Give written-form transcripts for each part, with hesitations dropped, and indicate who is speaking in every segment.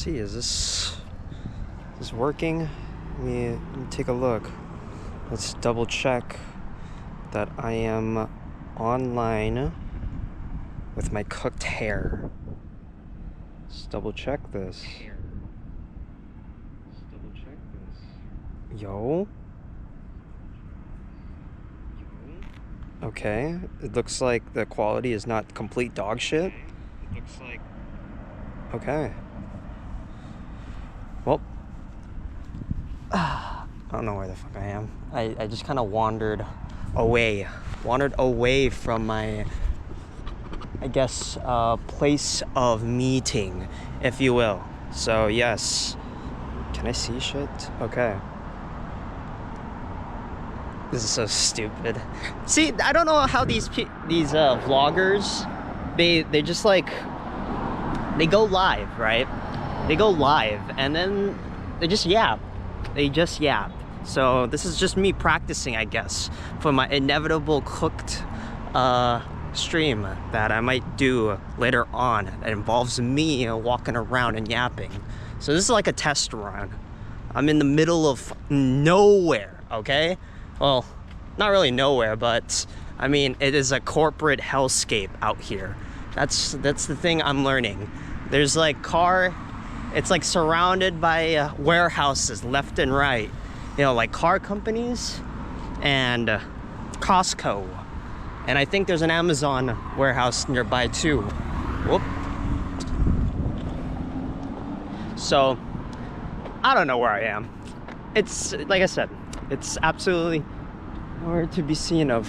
Speaker 1: see, is this working? Let me take a look. Let's double check that I am online with my cooked hair. Let's double check this. Yo. Okay, it looks like the quality is not complete dog shit. Okay. Well, I don't know where the fuck I am. I just kind of wandered away from my, I guess, place of meeting, if you will. So yes, can I see shit? Okay. This is so stupid. See, I don't know how these vloggers, they just like, they go live, right? They go live and then they just yap. So this is just me practicing, I guess, for my inevitable cooked stream that I might do later on that involves me walking around and yapping. So this is like a test run. I'm in the middle of nowhere, okay? Well, not really nowhere, but I mean, it is a corporate hellscape out here. That's the thing I'm learning. There's like it's like surrounded by warehouses left and right. You know, like car companies and Costco. And I think there's an Amazon warehouse nearby too. Whoop. So, I don't know where I am. It's, like I said, it's absolutely nowhere to be seen of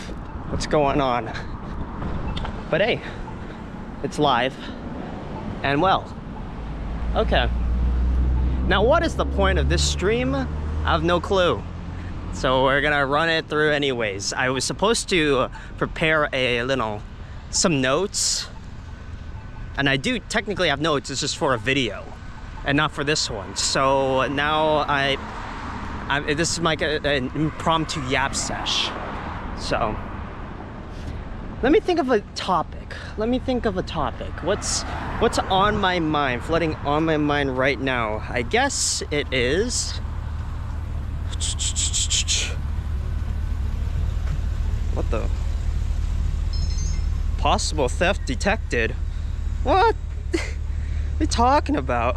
Speaker 1: what's going on. But hey, it's live and well. Okay. Now what is the point of this stream? I have no clue. So we're gonna run it through anyways. I was supposed to prepare some notes. And I do technically have notes, it's just for a video and not for this one. So now this is like an impromptu yap sesh. So let me think of a topic. What's on my mind, flooding on my mind right now? I guess it is what the possible theft detected. What are you talking about?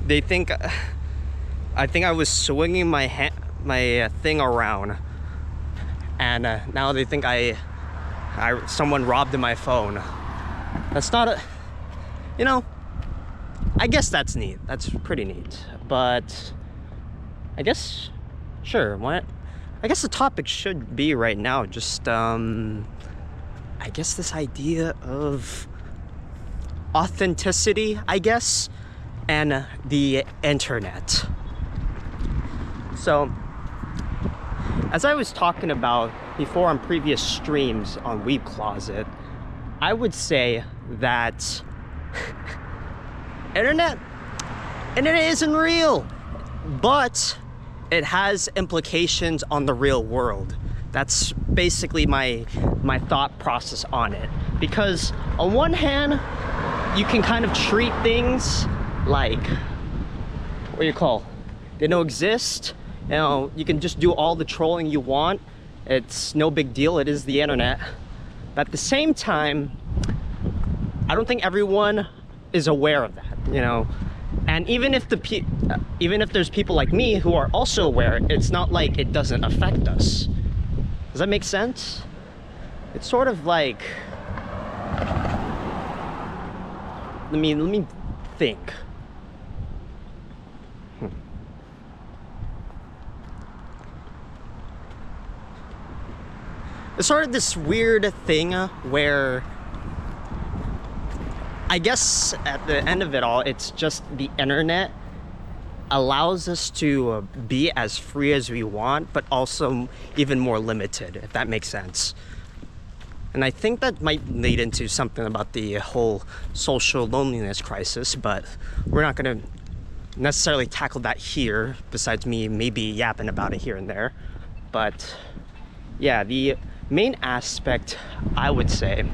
Speaker 1: They think I think I was swinging my thing around, and now they think someone robbed my phone. That's not a, you know, I guess that's neat. That's pretty neat. But I guess, sure, what? I guess the topic should be right now just, I guess this idea of authenticity, I guess, and the internet. So, as I was talking about before on previous streams on Weeb Closet, I would say that internet isn't real, but it has implications on the real world. That's basically my thought process on it. Because on one hand, you can kind of treat things like, what do you call, they don't exist. You know, you can just do all the trolling you want. It's no big deal, it is the internet. But at the same time, I don't think everyone is aware of that, you know. And even if there's people like me who are also aware, it's not like it doesn't affect us. Does that make sense? It's sort of like, let me think. It's sort of this weird thing where I guess at the end of it all, it's just the internet allows us to be as free as we want, but also even more limited, if that makes sense. And I think that might lead into something about the whole social loneliness crisis, but we're not going to necessarily tackle that here, besides me maybe yapping about it here and there. But yeah, the main aspect, I would say,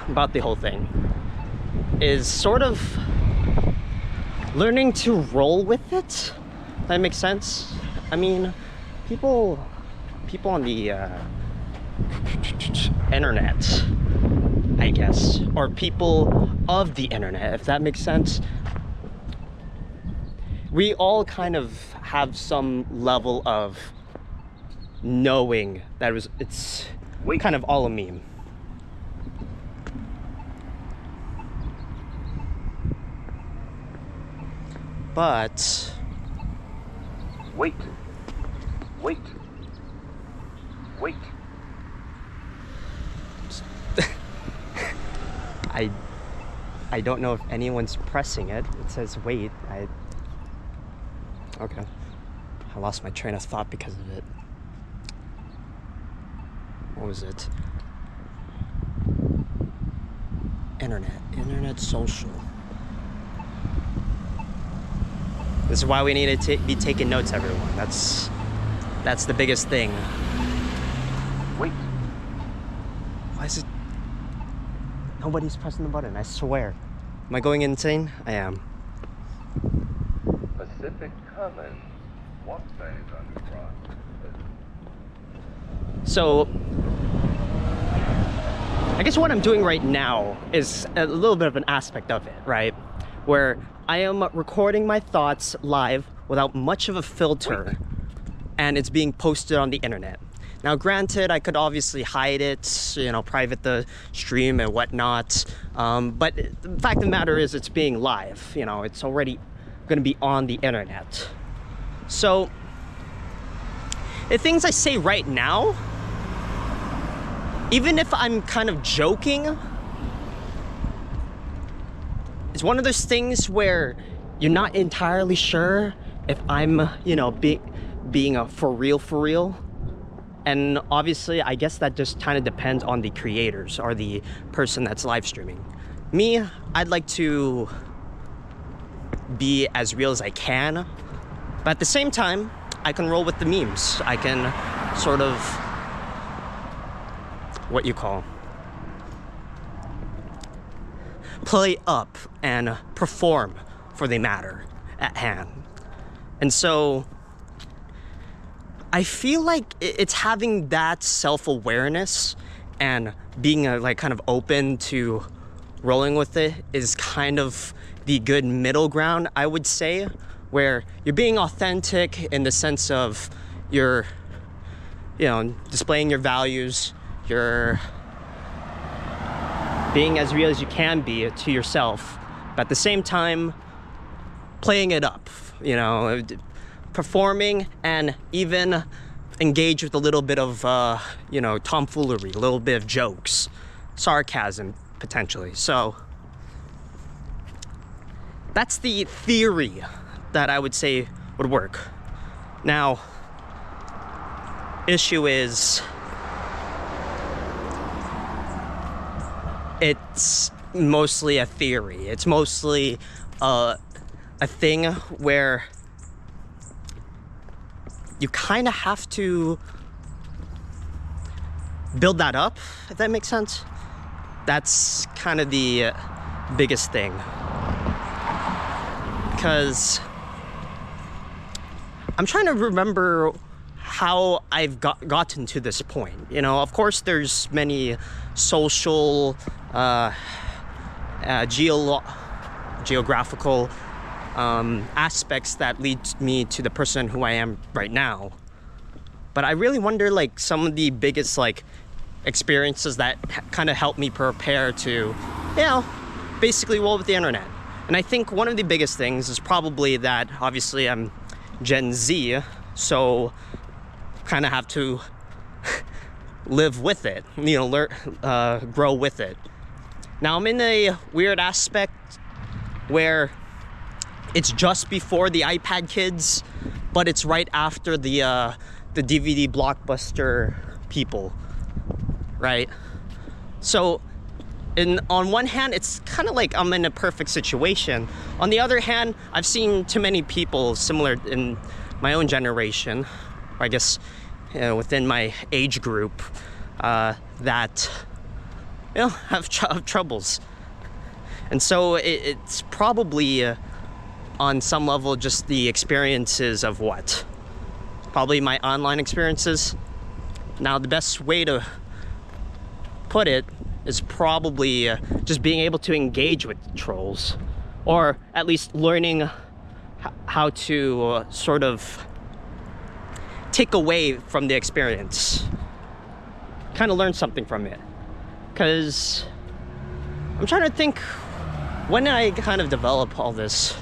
Speaker 1: about the whole thing is sort of learning to roll with it. That makes sense. I mean, people on the internet, I guess, or people of the internet, if that makes sense. We all kind of have some level of knowing that it's kind of all a meme. But
Speaker 2: wait.
Speaker 1: I don't know if anyone's pressing it. It says wait. Okay. I lost my train of thought because of it. What was it? Internet social. This is why we need to be taking notes, everyone. That's the biggest thing.
Speaker 2: Wait.
Speaker 1: Why is it? Nobody's pressing the button, I swear. Am I going insane? I am.
Speaker 2: Pacific Commons. What phase underground?
Speaker 1: So, I guess what I'm doing right now is a little bit of an aspect of it, right? Where I am recording my thoughts live without much of a filter, and it's being posted on the internet. Now, granted, I could obviously hide it, private the stream and whatnot, but the fact of the matter is it's being live, it's already going to be on the internet. So, the things I say right now, even if I'm kind of joking, it's one of those things where you're not entirely sure if I'm, being a for real. And obviously, I guess that just kind of depends on the creators or the person that's live streaming. Me, I'd like to be as real as I can, but at the same time, I can roll with the memes. I can sort of, play up and perform for the matter at hand. And so I feel like it's having that self-awareness and being kind of open to rolling with it is kind of the good middle ground, I would say, where you're being authentic in the sense of you're, displaying your values, you're being as real as you can be to yourself, but at the same time, playing it up, performing and even engage with a little bit of, tomfoolery, a little bit of jokes, sarcasm, potentially. So that's the theory that I would say would work. Now, issue is, it's mostly a theory. It's mostly a thing where you kind of have to build that up, if that makes sense. That's kind of the biggest thing. Because I'm trying to remember how I've gotten to this point. Of course, there's many social, geographical aspects that lead me to the person who I am right now. But I really wonder, some of the biggest, experiences that kind of helped me prepare to, basically roll with the internet. And I think one of the biggest things is probably that, obviously, I'm Gen Z, so kind of have to live with it, learn, grow with it. Now, I'm in a weird aspect where it's just before the iPad kids, but it's right after the DVD blockbuster people, right? So, on one hand, it's kind of like I'm in a perfect situation. On the other hand, I've seen too many people similar in my own generation, or I guess within my age group, that have troubles. And so it's probably on some level just the experiences of what? Probably my online experiences. Now, the best way to put it is probably just being able to engage with trolls, or at least learning how to sort of take away from the experience, kind of learn something from it. Because I'm trying to think, when did I kind of develop all this?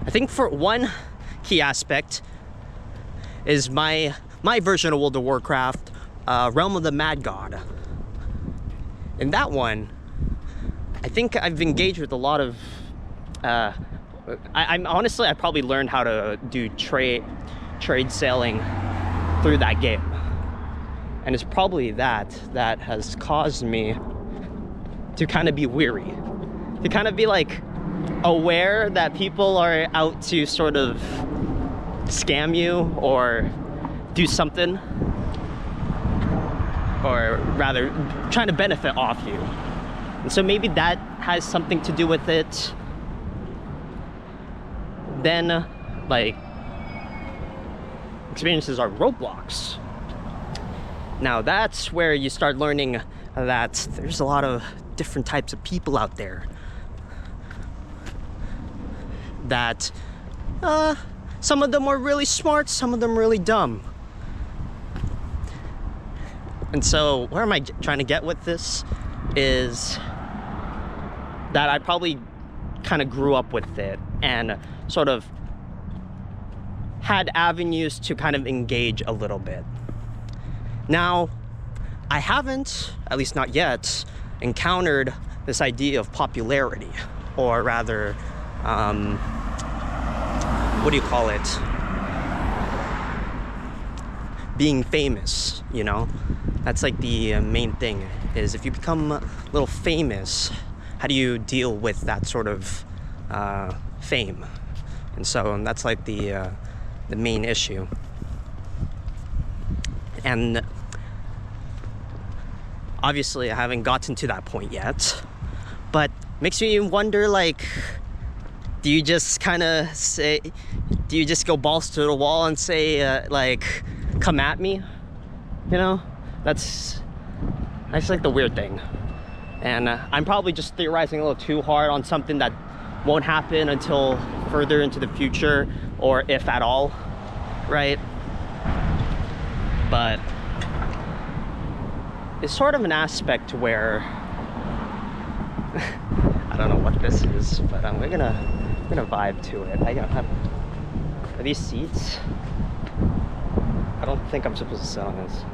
Speaker 1: I think for one key aspect is my version of World of Warcraft, Realm of the Mad God. In that one, I think I've engaged with a lot of I'm honestly, I probably learned how to do trade sailing through that game, and it's probably that has caused me to kind of be weary, to kind of be like aware that people are out to sort of scam you or do something, or rather trying to benefit off you. And so maybe that has something to do with it. Then like experiences are Roblox. Now that's where you start learning that there's a lot of different types of people out there, that some of them are really smart, some of them really dumb. And so where am I trying to get with this is that I probably kind of grew up with it and sort of had avenues to kind of engage a little bit. Now, I haven't, at least not yet, encountered this idea of popularity, or rather, what do you call it? Being famous, you know? That's like the main thing, is if you become a little famous, how do you deal with that sort of fame? And so that's like the main issue. And obviously I haven't gotten to that point yet, but makes me wonder, like, do you just kind of say, do you just go balls to the wall and say, like, come at me? You know, that's like the weird thing. And I'm probably just theorizing a little too hard on something that won't happen until further into the future, or if at all, right? But it's sort of an aspect where I don't know what this is, but we're gonna vibe to it. I don't have, are these seats? I don't think I'm supposed to sit on this.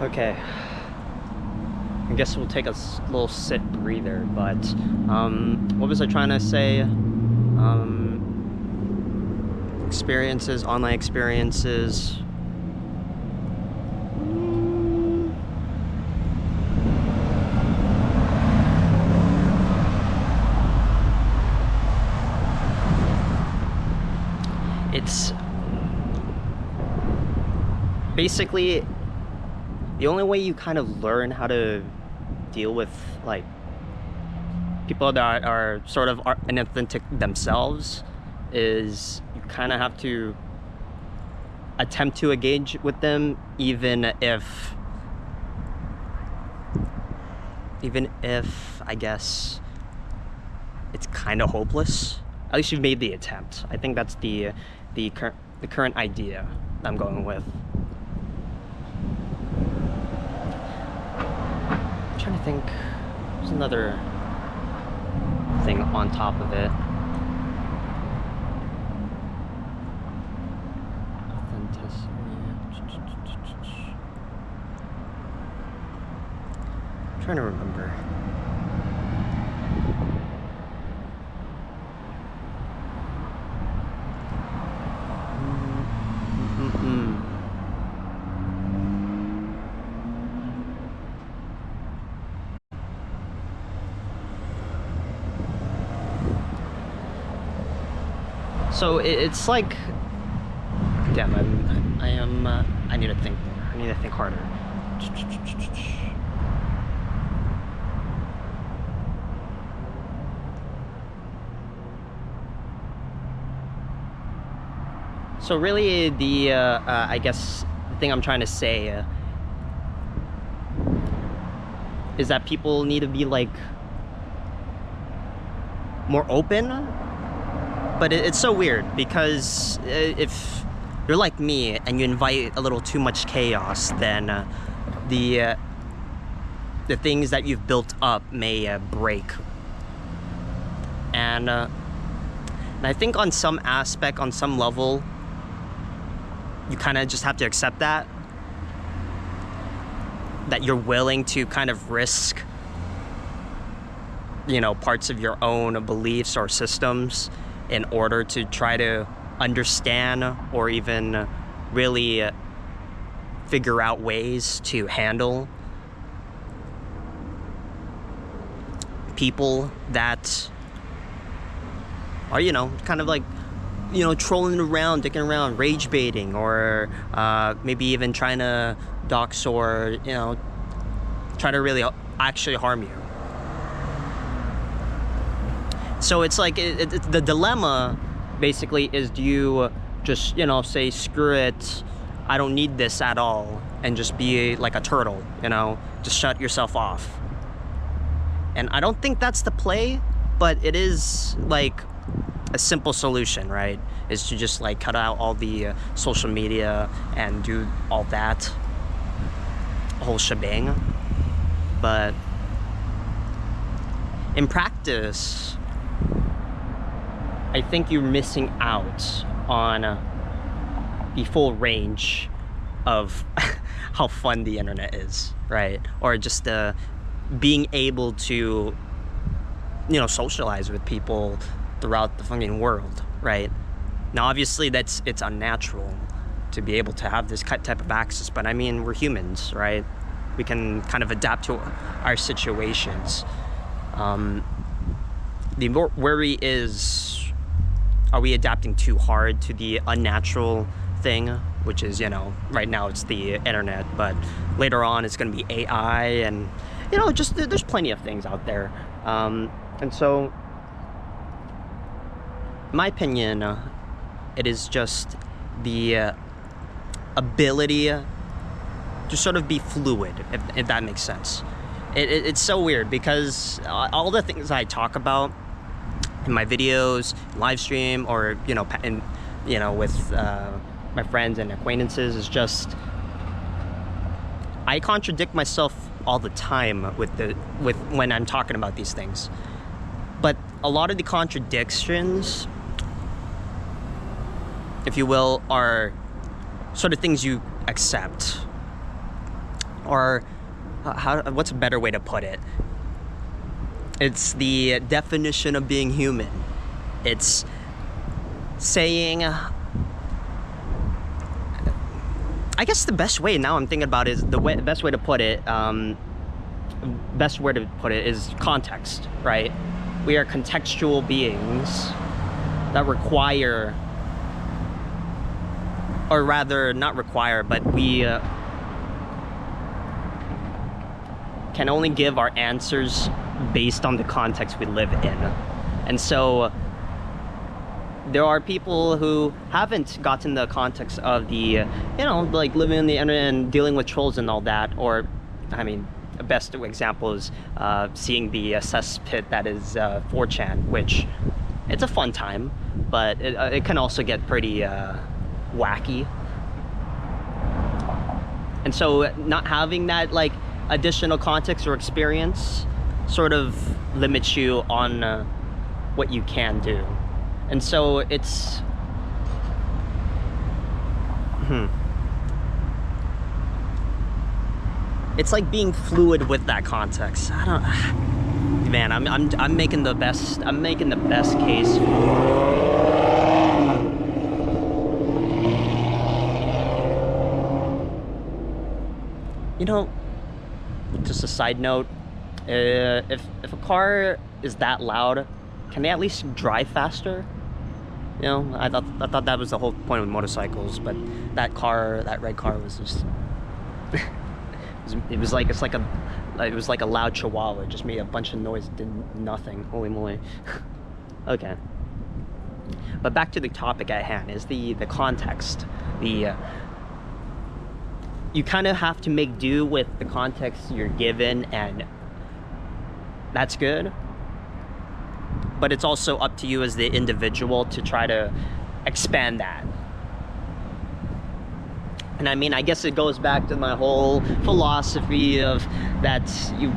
Speaker 1: Okay, I guess we'll take a little sit breather, but what was I trying to say? Experiences, online experiences. It's basically the only way you kind of learn how to deal with like people that are sort of inauthentic themselves is you kind of have to attempt to engage with them, even if I guess it's kind of hopeless. At least you've made the attempt. I think that's the current idea I'm going with. I'm trying to think. There's another thing on top of it. I'm trying to remember. So it's like, damn, I need to think more. I need to think harder. So really, I guess the thing I'm trying to say is that people need to be like more open. But it's so weird because if you're like me and you invite a little too much chaos, then the things that you've built up may break. And I think on some aspect, on some level, you kind of just have to accept that you're willing to kind of risk, you know, parts of your own beliefs or systems in order to try to understand or even really figure out ways to handle people that are, you know, kind of like, you know, trolling around, dicking around, rage baiting, or maybe even trying to dox or, you know, try to really actually harm you. So it's like, the dilemma basically is, do you just, you know, say, screw it, I don't need this at all, and just be like a turtle, you know, just shut yourself off. And I don't think that's the play, but it is like a simple solution, right? Is to just like cut out all the social media and do all that whole shebang. But in practice, I think you're missing out on the full range of how fun the internet is, right? Or just being able to, you know, socialize with people throughout the fucking world, right? Now, obviously, it's unnatural to be able to have this type of access, but I mean, we're humans, right? We can kind of adapt to our situations. The worry is, are we adapting too hard to the unnatural thing, which is, you know, right now it's the internet, but later on it's going to be AI, and, you know, just there's plenty of things out there. And so, in my opinion, it is just the ability to sort of be fluid, if that makes sense. It's so weird because all the things I talk about in my videos, live stream, or, you know, with my friends and acquaintances, is just, I contradict myself all the time with when I'm talking about these things. But a lot of the contradictions, if you will, are sort of things you accept. Or what's a better way to put it? It's the definition of being human. It's saying, I guess the best way, now I'm thinking about it, is the best way to put it is context, right? We are contextual beings that require, or rather not require, but we can only give our answers based on the context we live in. And so there are people who haven't gotten the context of the, you know, like living on the internet and dealing with trolls and all that. Or, I mean, the best example is seeing the cesspit that is 4chan, which it's a fun time, but it can also get pretty wacky. And so not having that like additional context or experience sort of limits you on what you can do. And so it's it's like being fluid with that context. I don't, man, I'm making the best case for, you know, just a side note, if a car is that loud, can they at least drive faster? You know, I thought that was the whole point of motorcycles, but that red car was just it was like a loud chihuahua. It just made a bunch of noise, did nothing. Holy moly. Okay. But back to the topic at hand is the context. You kind of have to make do with the context you're given, and that's good. But it's also up to you as the individual to try to expand that. And I mean, I guess it goes back to my whole philosophy of that you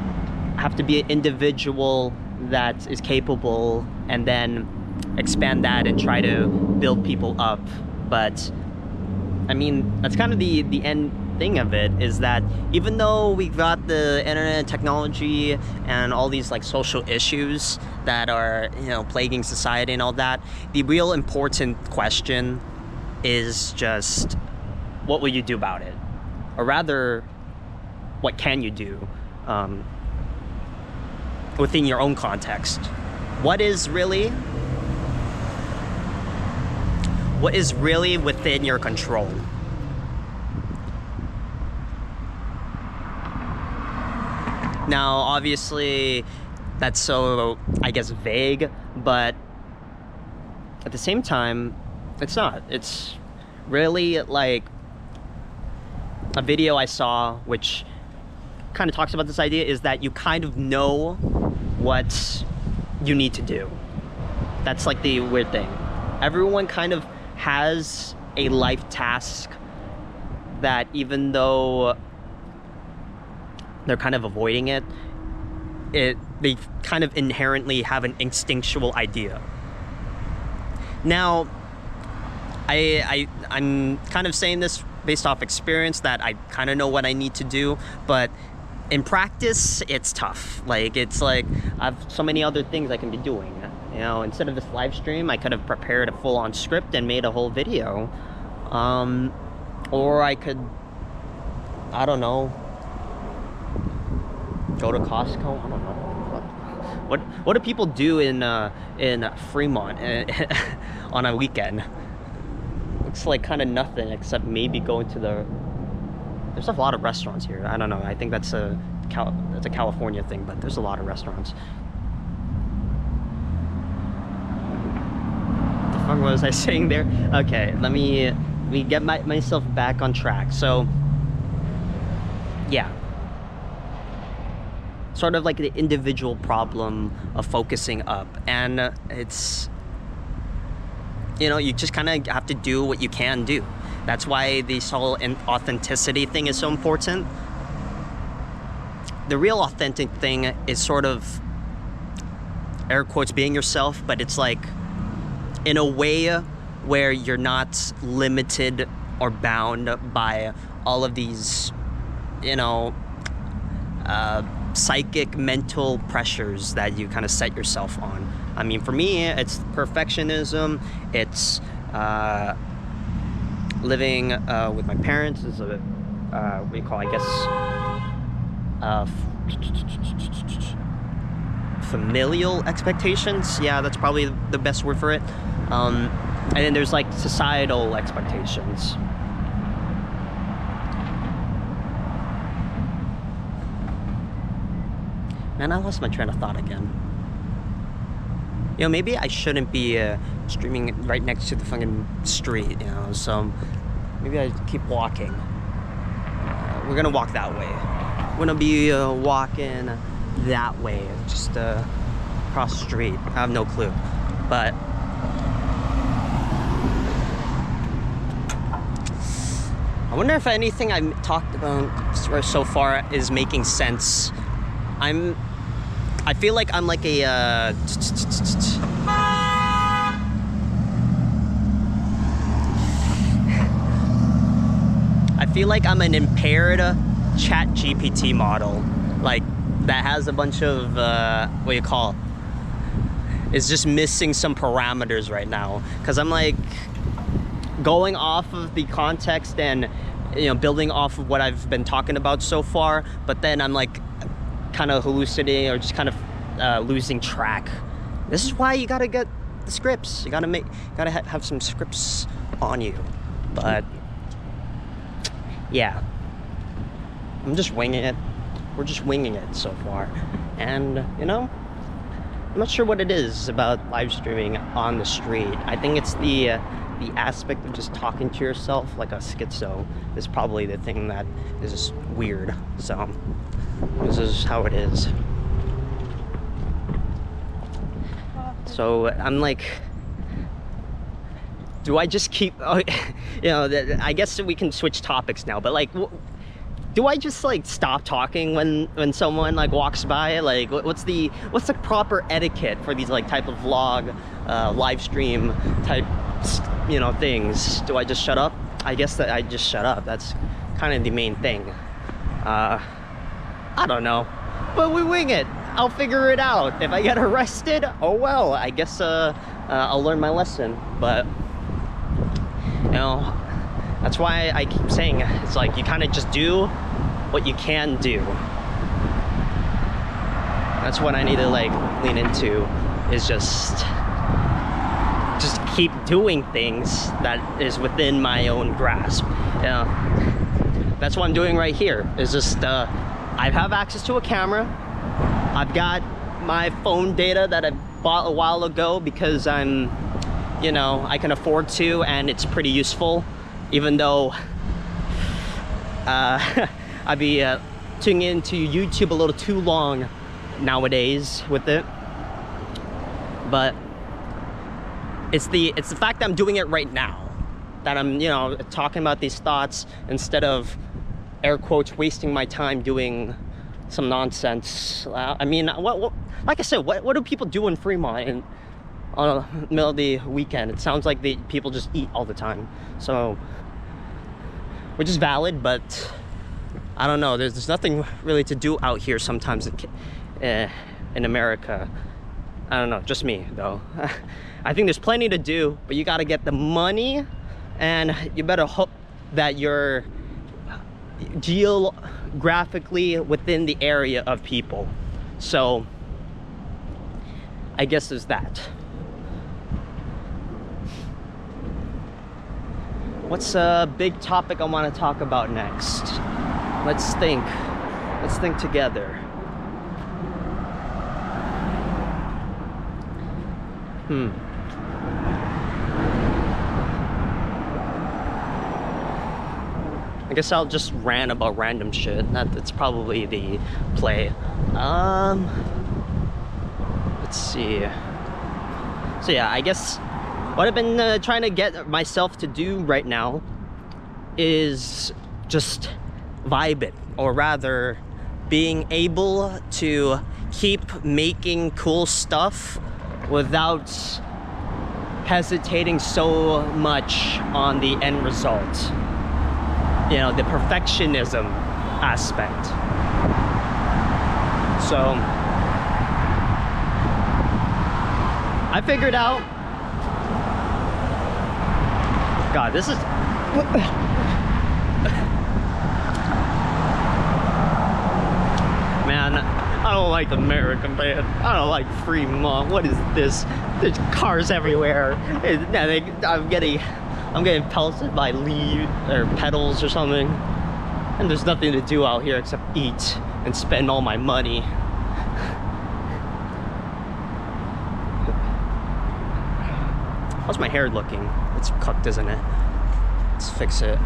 Speaker 1: have to be an individual that is capable, and then expand that and try to build people up. But I mean, that's kind of the end thing of it, is that even though we've got the internet and technology and all these like social issues that are, you know, plaguing society and all that, the real important question is just, what will you do about it? Or rather, what can you do within your own context? What is really within your control? Now, obviously, that's so, I guess, vague, but at the same time, it's not. It's really like a video I saw which kind of talks about this idea, is that you kind of know what you need to do. That's like the weird thing. Everyone kind of has a life task that, even though they're kind of avoiding it, they kind of inherently have an instinctual idea. Now, I'm kind of saying this based off experience, that I kind of know what I need to do, but in practice, it's tough. Like, it's like I have so many other things I can be doing. You know, instead of this live stream, I could have prepared a full-on script and made a whole video. Or I could, I don't know, go to Costco. I don't know. What do people do in Fremont on a weekend? Looks like kind of nothing, except maybe going to there's a lot of restaurants here. I don't know. I think that's a California thing, but there's a lot of restaurants. What the fuck was I saying there? Okay, let me get myself back on track. So, yeah. Sort of like the individual problem of focusing up, and it's, you know, you just kind of have to do what you can do. That's why this whole authenticity thing is so important. The real authentic thing is sort of, air quotes, being yourself, but it's like in a way where you're not limited or bound by all of these, you know, psychic mental pressures that you kind of set yourself on. I mean, for me, it's perfectionism. It's living with my parents is a what do you call, I guess, familial expectations. Yeah, that's probably the best word for it. And then there's like societal expectations. Man, I lost my train of thought again. You know, maybe I shouldn't be streaming right next to the fucking street, you know, so maybe I keep walking. We're gonna walk that way. We're gonna be walking that way, just across the street. I have no clue, but I wonder if anything I talked about so far is making sense. I feel like I'm like a I feel like I'm an impaired chat GPT model, like that has a bunch of what do you call, is just missing some parameters right now, because I'm like going off of the context and, you know, building off of what I've been talking about so far, but then I'm like kind of hallucinating or just kind of losing track. This is why you gotta get the scripts. You gotta have some scripts on you. But yeah, I'm just winging it. We're just winging it so far, and you know, I'm not sure what it is about live streaming on the street. I think it's the aspect of just talking to yourself like a schizo is probably the thing that is just weird. So this is how it is. So I'm like, do I just keep, you know, I guess we can switch topics now, but like, do I just like stop talking when someone like walks by? Like, what's the proper etiquette for these like type of vlog, live stream type, you know, things? Do I just shut up? I guess that I just shut up. That's kind of the main thing. I don't know, but we wing it. I'll figure it out. If I get arrested, oh well, I guess I'll learn my lesson. But you know, that's why I keep saying it's like you kind of just do what you can do. That's what I need to like lean into, is just keep doing things that is within my own grasp. Yeah, that's what I'm doing right here. Is just I have access to a camera. I've got my phone data that I bought a while ago because I'm, you know, I can afford to, and it's pretty useful, even though I'd be tuning into YouTube a little too long nowadays with it. But it's the fact that I'm doing it right now, that I'm, you know, talking about these thoughts instead of, air quotes, wasting my time doing some nonsense. I mean, what like I said, what do people do in Fremont on the middle of the weekend? It sounds like people just eat all the time. So, which is valid, but I don't know. There's nothing really to do out here sometimes in America. I don't know, just me though. I think there's plenty to do, but you gotta get the money, and you better hope that you're geographically within the area of people. So I guess there's that. What's a big topic I want to talk about next? Let's think together. I guess I'll just rant about random shit. That's probably the play. Let's see. So yeah, I guess what I've been trying to get myself to do right now is just vibe it, or rather being able to keep making cool stuff without hesitating so much on the end result. You know, the perfectionism aspect. So I figured out, God, this is man, I don't like America, man. I don't like Fremont. What is this? There's cars everywhere. I'm getting pelted by leaves or petals or something, and there's nothing to do out here except eat and spend all my money. How's my hair looking? It's cooked, isn't it? Let's fix it.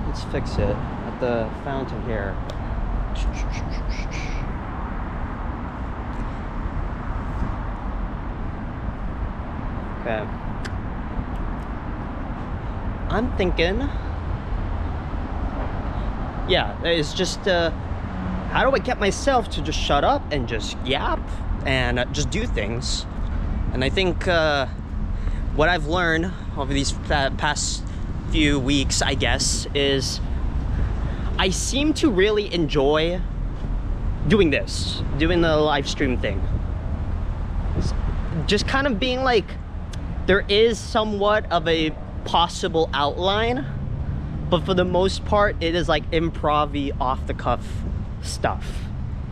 Speaker 1: Let's fix it at the fountain here. Okay. I'm thinking, yeah, it's just how do I get myself to just shut up and just yap and just do things? And I think what I've learned over these past few weeks, I guess, is I seem to really enjoy doing this, doing the live stream thing. Just kind of being like, there is somewhat of a possible outline, but for the most part it is like improv-y, off the cuff stuff.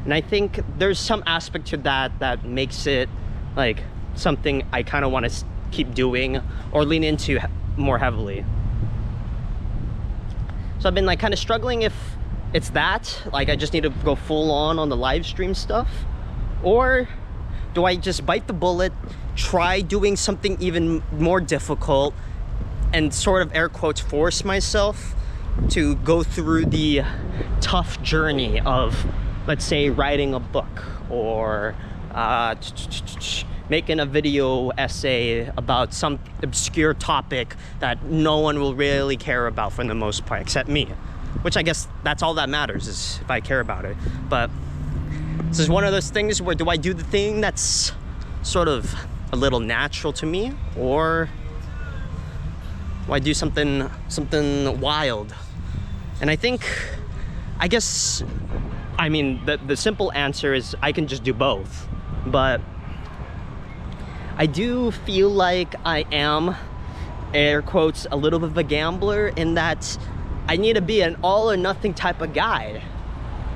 Speaker 1: And I think there's some aspect to that that makes it like something I kind of want to keep doing or lean into more heavily. So I've been like kind of struggling if it's that, like I just need to go full on the live stream stuff, or do I just bite the bullet, try doing something even more difficult, and sort of air quotes force myself to go through the tough journey of, let's say, writing a book, or making a video essay about some obscure topic that no one will really care about for the most part, except me. Which I guess that's all that matters, is if I care about it. But this is one of those things where, do I do the thing that's sort of a little natural to me, or do I do something wild? And I guess, I mean, the simple answer is I can just do both. But I do feel like I am, air quotes, a little bit of a gambler, in that I need to be an all or nothing type of guy.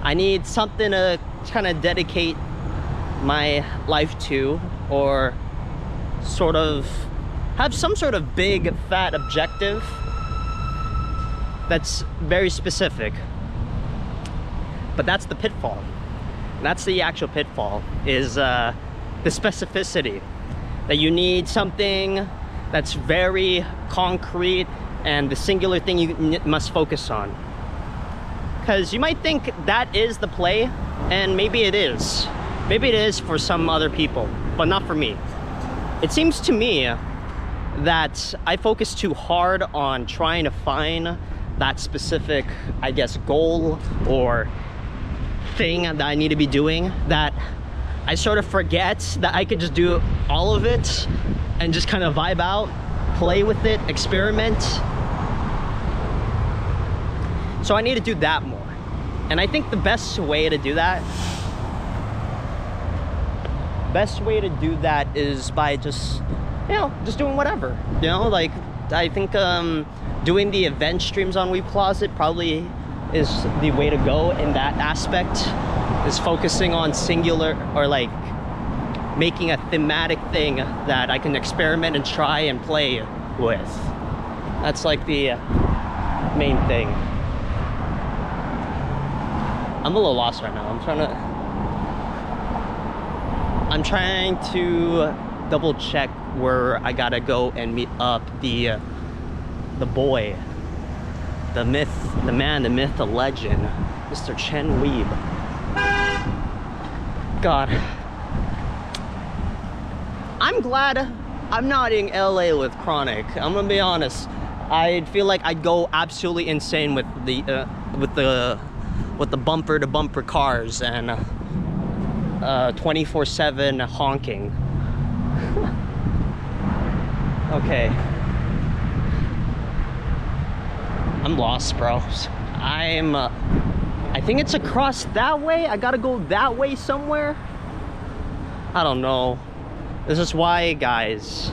Speaker 1: I need something to kind of dedicate my life to, or sort of have some sort of big fat objective that's very specific. But that's the pitfall. That's the actual pitfall, is the specificity. That you need something that's very concrete and the singular thing you must focus on. Because you might think that is the play, and maybe it is. Maybe it is for some other people, but not for me. It seems to me that I focus too hard on trying to find that specific, I guess, goal or thing that I need to be doing, that I sort of forget that I could just do all of it and just kind of vibe out, play with it, experiment. So I need to do that more. And I think the best way to do that is by just, just doing whatever. Like, I think doing the event streams on Weeb Closet probably is the way to go in that aspect, is focusing on singular, or like making a thematic thing that I can experiment and try and play with. That's like the main thing. I'm a little lost right now. I'm trying to double check where I gotta go and meet up the boy, the myth, the man, the myth, the legend, Mr. Chen Weeb. God, I'm glad I'm not in LA with Chronic. I'm gonna be honest. I feel like I'd go absolutely insane with the bumper to bumper cars and 24/7 honking. Okay, I'm lost, bro. I think it's across that way. I gotta go that way somewhere. I don't know. This is why, guys,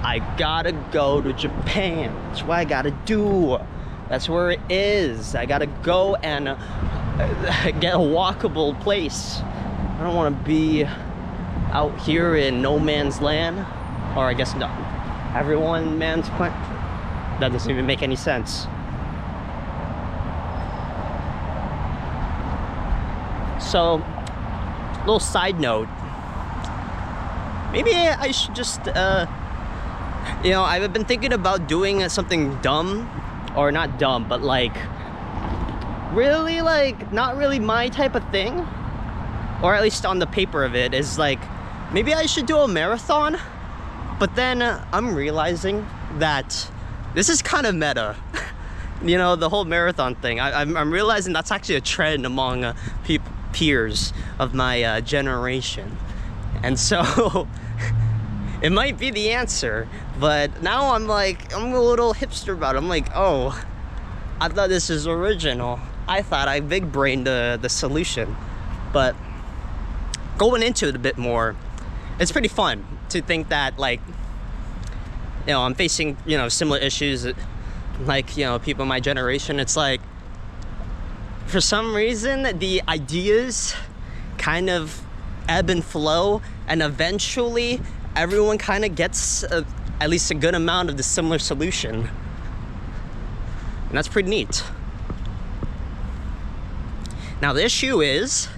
Speaker 1: I gotta go to Japan. That's what I gotta do. That's where it is. I gotta go and get a walkable place. I don't want to be out here in no man's land, or I guess no, everyone man's land. That doesn't even make any sense. So, little side note. Maybe I should just, I've been thinking about doing something dumb, or not dumb, but like, really, like, not really my type of thing, or at least on the paper of it, is like, maybe I should do a marathon. But then I'm realizing that this is kind of meta. The whole marathon thing. I'm realizing that's actually a trend among peers of my generation. And so it might be the answer, but now I'm a little hipster about it. I'm like, oh, I thought this is original. I thought I big brained the solution. But going into it a bit more, it's pretty fun to think that, like, I'm facing, similar issues that, like, people in my generation. It's like, for some reason, the ideas kind of ebb and flow and eventually everyone kind of gets at least a good amount of the similar solution. And that's pretty neat. Now the issue is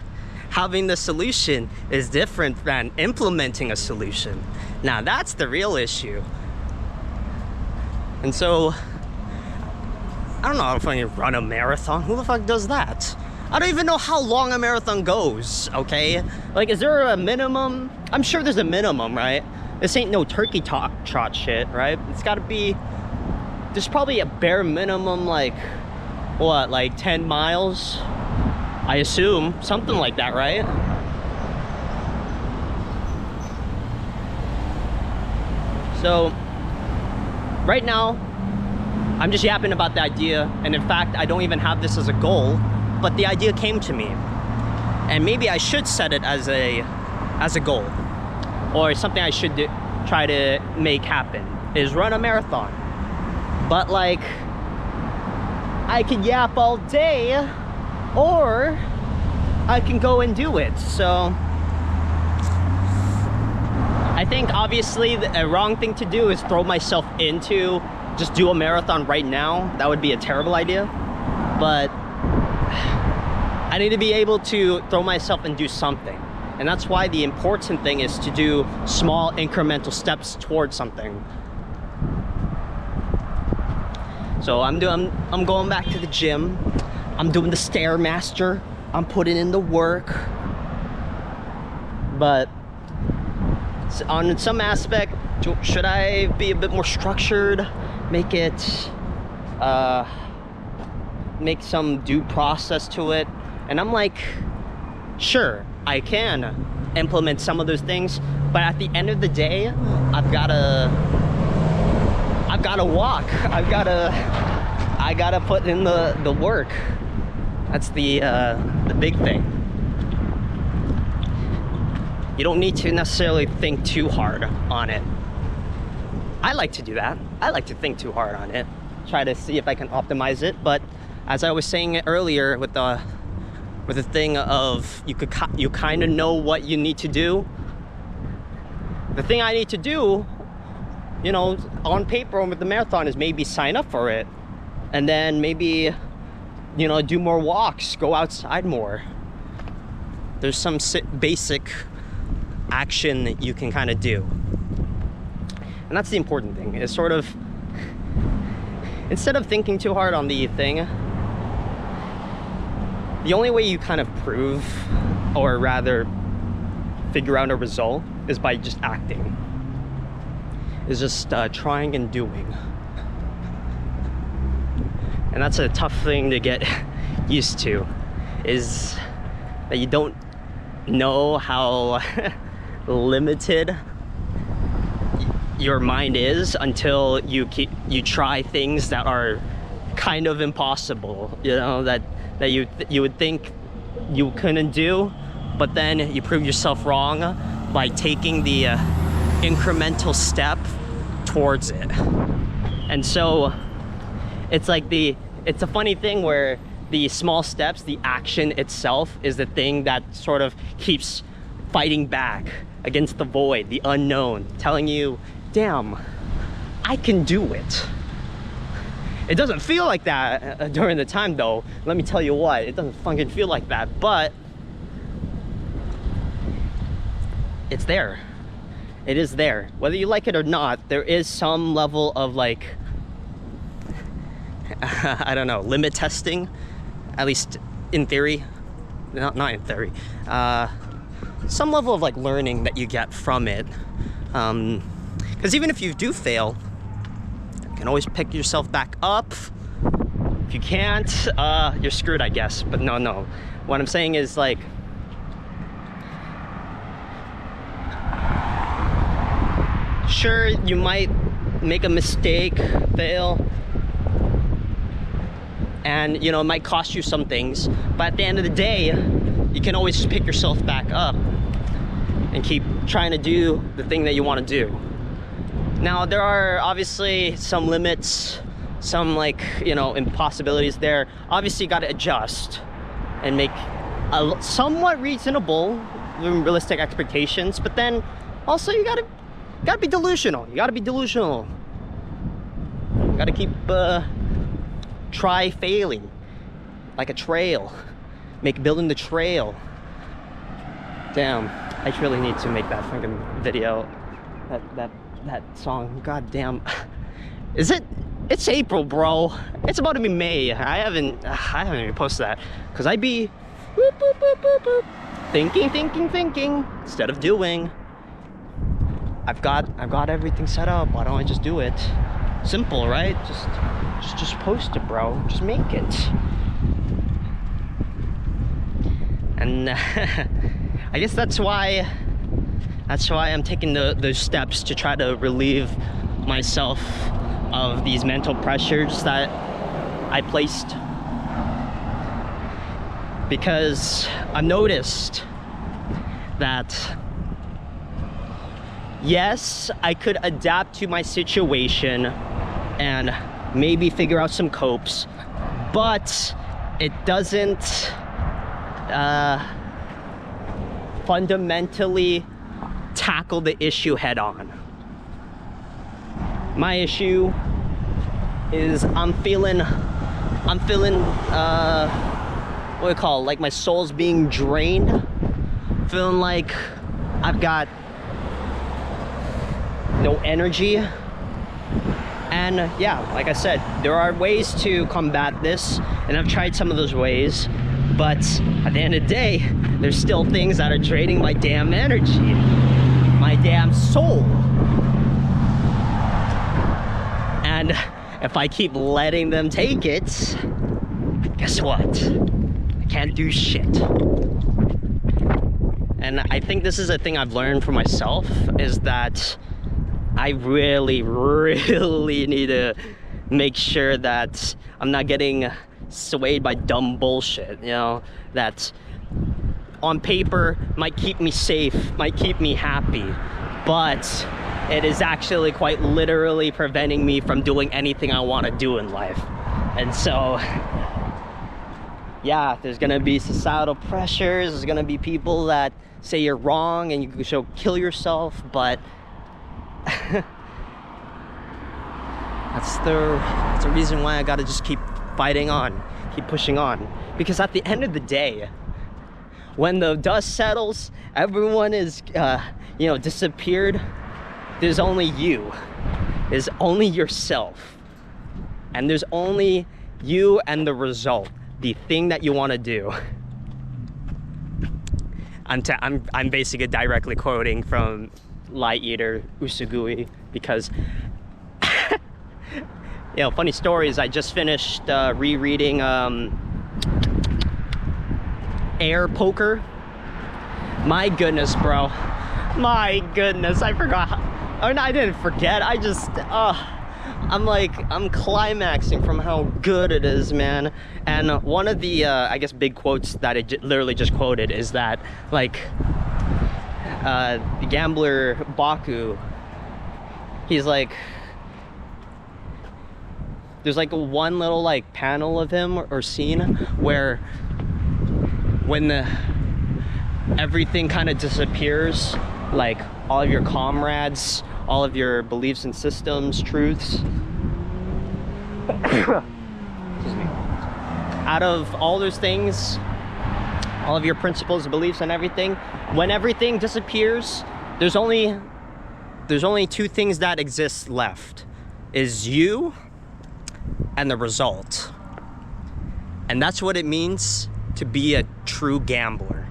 Speaker 1: having the solution is different than implementing a solution. Now that's the real issue. And so I don't know if I can run a marathon. Who the fuck does that? I don't even know how long a marathon goes, okay? Like, is there a minimum? I'm sure there's a minimum, right? This ain't no turkey trot shit, right? It's gotta be, there's probably a bare minimum, like, what, like 10 miles? I assume, something like that, right? So, right now, I'm just yapping about the idea, and in fact, I don't even have this as a goal, but the idea came to me. And maybe I should set it as a goal, or something I should try to make happen, is run a marathon. But like, I can yap all day, or I can go and do it. So I think obviously a wrong thing to do is throw myself into just do a marathon right now. That would be a terrible idea. But I need to be able to throw myself and do something. And that's why the important thing is to do small incremental steps towards something. So I'm going back to the gym. I'm doing the Stairmaster. I'm putting in the work. But on some aspect, should I be a bit more structured? Make it, make some due process to it? And I'm like, sure, I can implement some of those things, but at the end of the day, I've gotta walk. I gotta put in the work. That's the big thing. You don't need to necessarily think too hard on it. I like to do that. I like to think too hard on it. Try to see if I can optimize it. But as I was saying earlier with the thing of you kind of know what you need to do. The thing I need to do, you know, on paper with the marathon is maybe sign up for it, and then maybe, you know, do more walks, go outside more. There's some basic action that you can kind of do. And that's the important thing, is sort of, instead of thinking too hard on the thing, the only way you kind of prove, or rather figure out a result, is by just acting. Is just trying and doing. And that's a tough thing to get used to, is that you don't know how limited your mind is until you try things that are kind of impossible, you know, that you would think you couldn't do, but then you prove yourself wrong by taking the incremental step towards it. And so it's like it's a funny thing where the small steps, the action itself, is the thing that sort of keeps fighting back against the void, the unknown, telling you, damn, I can do it. It doesn't feel like that during the time though. Let me tell you what, it doesn't fucking feel like that, but it's there. It is there. Whether you like it or not, there is some level of like, I don't know, limit testing, at least in theory. Not in theory. Some level of like learning that you get from it. Because even if you do fail, you can always pick yourself back up. If you can't, you're screwed, I guess. But no. What I'm saying is like, sure, you might make a mistake, fail, and you know, it might cost you some things, but at the end of the day, you can always just pick yourself back up and keep trying to do the thing that you want to do. Now, there are obviously some limits, some like, you know, impossibilities there. Obviously, you got to adjust and make a somewhat reasonable unrealistic expectations, but then also you gotta be delusional. You gotta be delusional. You gotta keep try failing like a trail, building the trail. Damn, I really need to make that fucking video. That song. God damn. Is it? It's April, bro. It's about to be May. I haven't even posted that because I be boop, boop, boop, boop, boop. Thinking instead of doing. I've got everything set up. Why don't I just do it? Simple, right? Just post it, bro. Just make it. And I guess that's why I'm taking those steps to try to relieve myself of these mental pressures that I placed, because I've noticed that yes, I could adapt to my situation and maybe figure out some copes, but it doesn't fundamentally tackle the issue head on. My issue is I'm feeling what do you call it? Like my soul's being drained, feeling like I've got no energy. And yeah, like I said, there are ways to combat this, and I've tried some of those ways, but at the end of the day, there's still things that are draining my damn energy, my damn soul. And if I keep letting them take it, guess what? I can't do shit. And I think this is a thing I've learned for myself, is that I really need to make sure that I'm not getting swayed by dumb bullshit, you know, that on paper might keep me safe, might keep me happy, but it is actually quite literally preventing me from doing anything I want to do in life. And so, yeah, there's gonna be societal pressures, there's gonna be people that say you're wrong and you can kill yourself, but that's the reason why I gotta just keep fighting on, keep pushing on. Because at the end of the day, when the dust settles, everyone is, you know, disappeared, there's only you. There's only yourself. And there's only you and the result, the thing that you want to do. I'm basically directly quoting from Light Eater Usugui, because you know, funny story is I just finished rereading Air Poker. My goodness, bro. My goodness, I forgot. Oh no, I didn't forget. I just I'm climaxing from how good it is, man. And one of the I guess big quotes that it literally just quoted is that, like, the gambler Baku, he's like, there's like one little like panel of him or scene where when everything kind of disappears, like all of your comrades, all of your beliefs and systems, truths, excuse me, out of all those things, all of your principles, beliefs, and everything, when everything disappears, there's only two things that exist left, is you and the result. And that's what it means to be a true gambler.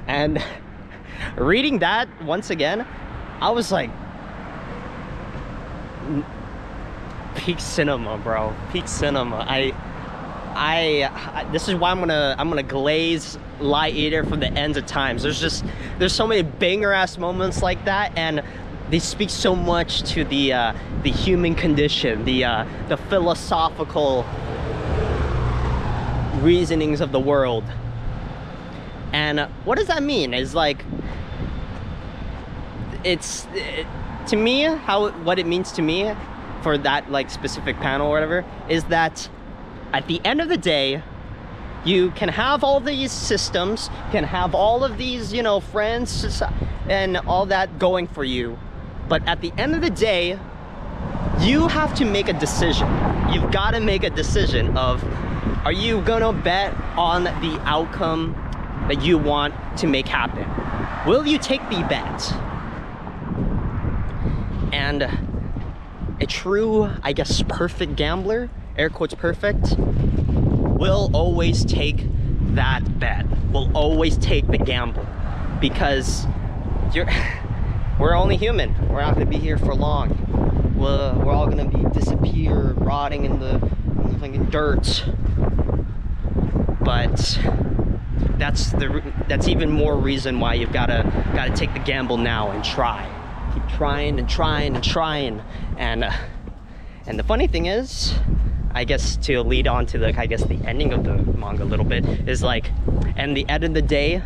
Speaker 1: And reading that once again, I was like, peak cinema, bro. Peak cinema. I this is why I'm gonna glaze Light Eater from the ends of times. There's so many banger ass moments like that, and they speak so much to the human condition, the philosophical reasonings of the world. And what does that mean? Is like, to me, what it means to me for that like specific panel or whatever is that at the end of the day, You can have all these systems, can have all of these, you know, friends and all that going for you. But at the end of the day, you have to make a decision. You've got to make a decision of, are you gonna bet on the outcome that you want to make happen? Will you take the bet? And a true, I guess, perfect gambler, air quotes perfect, will always take that bet, will always take the gamble, because we're only human. We're not gonna be here for long. We're all gonna be disappear, rotting in the fucking dirt. But that's even more reason why you've gotta take the gamble now and try. Keep trying and trying and trying. And the funny thing is, I guess to lead on to the ending of the manga a little bit, is like, and the end of the day,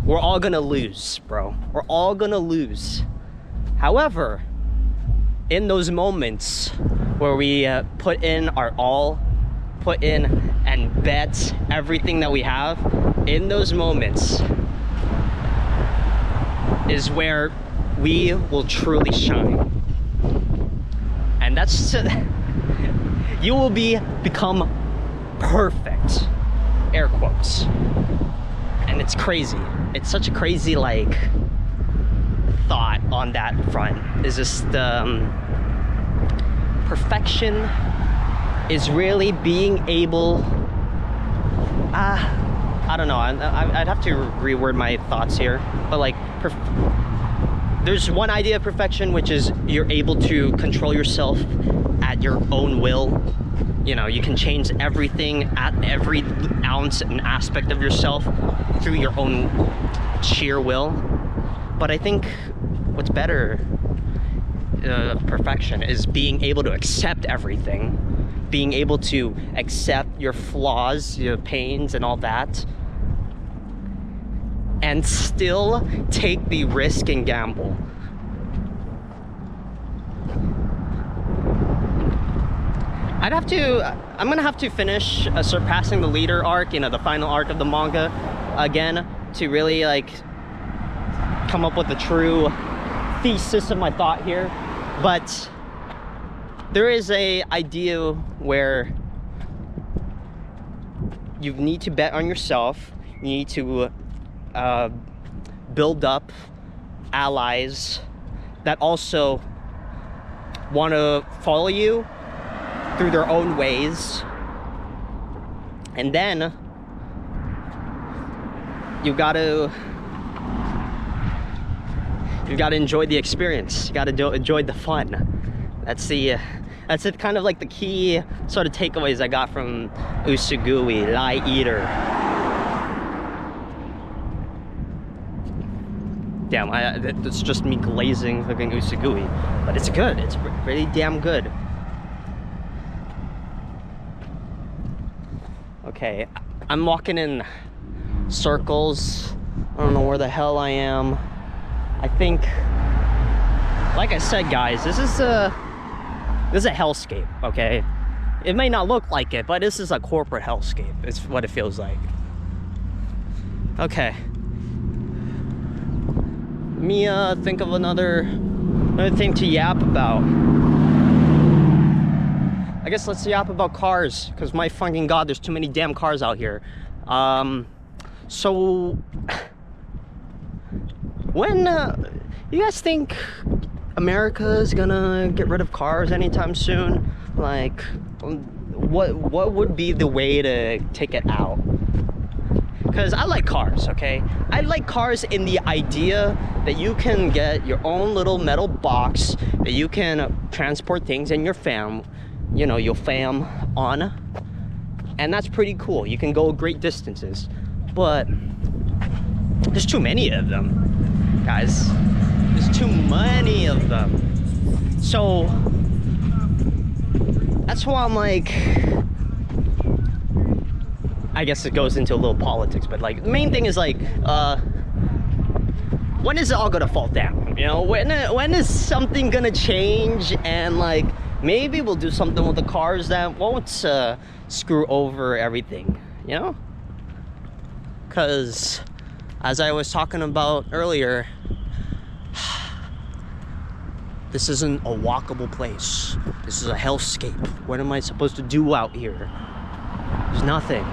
Speaker 1: we're all gonna lose, bro. We're all gonna lose. However, in those moments where we put in our all, put in and bet everything that we have, in those moments is where we will truly shine. And that's you will become perfect, air quotes. And it's crazy. It's such a crazy like thought on that front. Is just perfection is really being able, I don't know, I'd have to reword my thoughts here, but like there's one idea of perfection, which is you're able to control yourself at your own will. You know, you can change everything at every ounce and aspect of yourself through your own sheer will. But I think what's better perfection is being able to accept everything, being able to accept your flaws, your pains and all that, and still take the risk and gamble. I'm gonna have to finish Surpassing the Leader arc, you know, the final arc of the manga again, to really like come up with a true thesis of my thought here. But there is a idea where you need to bet on yourself. You need to build up allies that also want to follow you through their own ways, and then you've got to enjoy the experience. You got to enjoy the fun. That's it, kind of like the key sort of takeaways I got from Usugui, Lie Eater. Damn, it's just me glazing fucking Usugui, but it's good. It's really damn good. Okay, I'm walking in circles. I don't know where the hell I am. I think, like I said, guys, this is a hellscape, okay? It may not look like it, but this is a corporate hellscape. It's what it feels like. Okay. Let me think of another thing to yap about. I guess let's yap about cars, because my fucking god, there's too many damn cars out here. So when you guys think America is gonna get rid of cars anytime soon? Like, what would be the way to take it out? Because I like cars, okay? I like cars in the idea that you can get your own little metal box that you can transport things in your fam, you know, your fam on, and that's pretty cool. You can go great distances, but there's too many of them, guys. There's too many of them. So that's why I'm like, I guess it goes into a little politics, but like the main thing is like, when is it all gonna fall down? You know, when is something gonna change, and like maybe we'll do something with the cars that won't screw over everything. you know? Because, as I was talking about earlier, this isn't a walkable place. This is a hellscape. What am I supposed to do out here? There's nothing.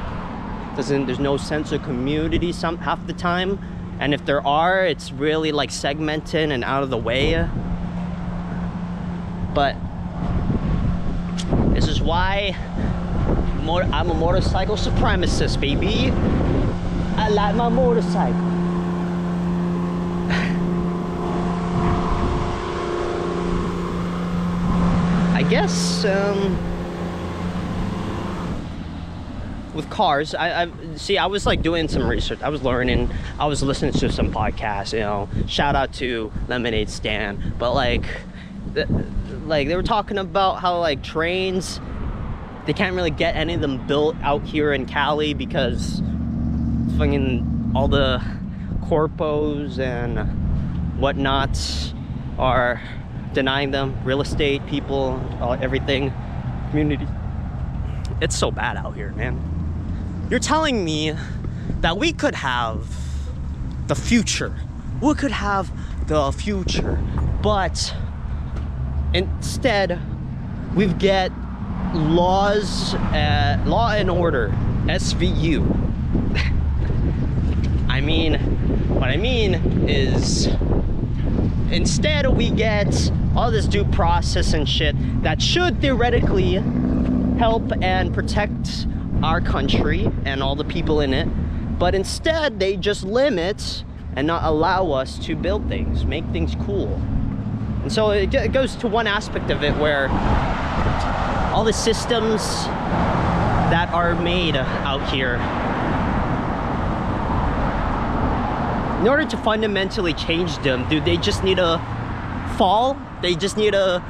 Speaker 1: There's no sense of community half the time. And if there are, it's really like segmented and out of the way. But this is why I'm a motorcycle supremacist, baby. I like my motorcycle. I guess with cars, I was like doing some research. I was learning. I was listening to some podcasts. You know, shout out to Lemonade Stand. But like they were talking about how like trains, they can't really get any of them built out here in Cali because fucking all the corpos and whatnot are denying them. Real estate people, everything, community. It's so bad out here, man. You're telling me that we could have the future. We could have the future, but instead we get laws, law and order, SVU. What I mean is, instead we get all this due process and shit that should theoretically help and protect our country and all the people in it, but instead they just limit and not allow us to build things, make things cool. And so it goes to one aspect of it where all the systems that are made out here, in order to fundamentally change them, do they just need to fall? They just need to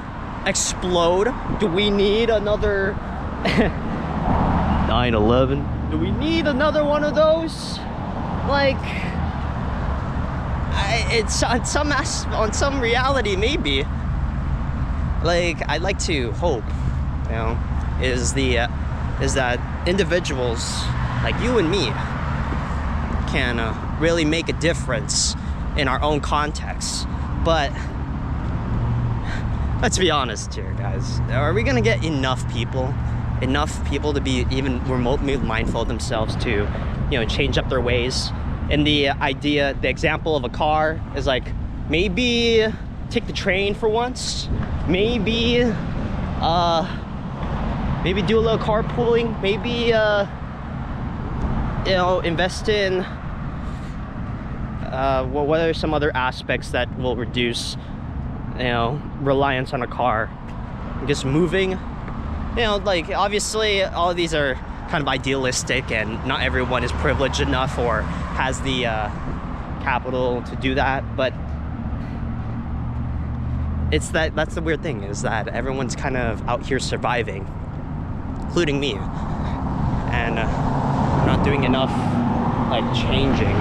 Speaker 1: explode? Do we need another 9/11? Do we need another one of those? Like, it's on some reality, maybe. Like, I'd like to hope, you know, is that individuals like you and me can really make a difference in our own context. But let's be honest here, guys. Are we gonna get enough people to be even remotely mindful of themselves to, you know, change up their ways? And the example of a car is like, maybe take the train for once, maybe do a little carpooling, maybe you know, invest in what are some other aspects that will reduce, you know, reliance on a car. Just moving, you know, like obviously all of these are kind of idealistic and not everyone is privileged enough or has the capital to do that, but that's the weird thing, is that everyone's kind of out here surviving, including me, and not doing enough like changing.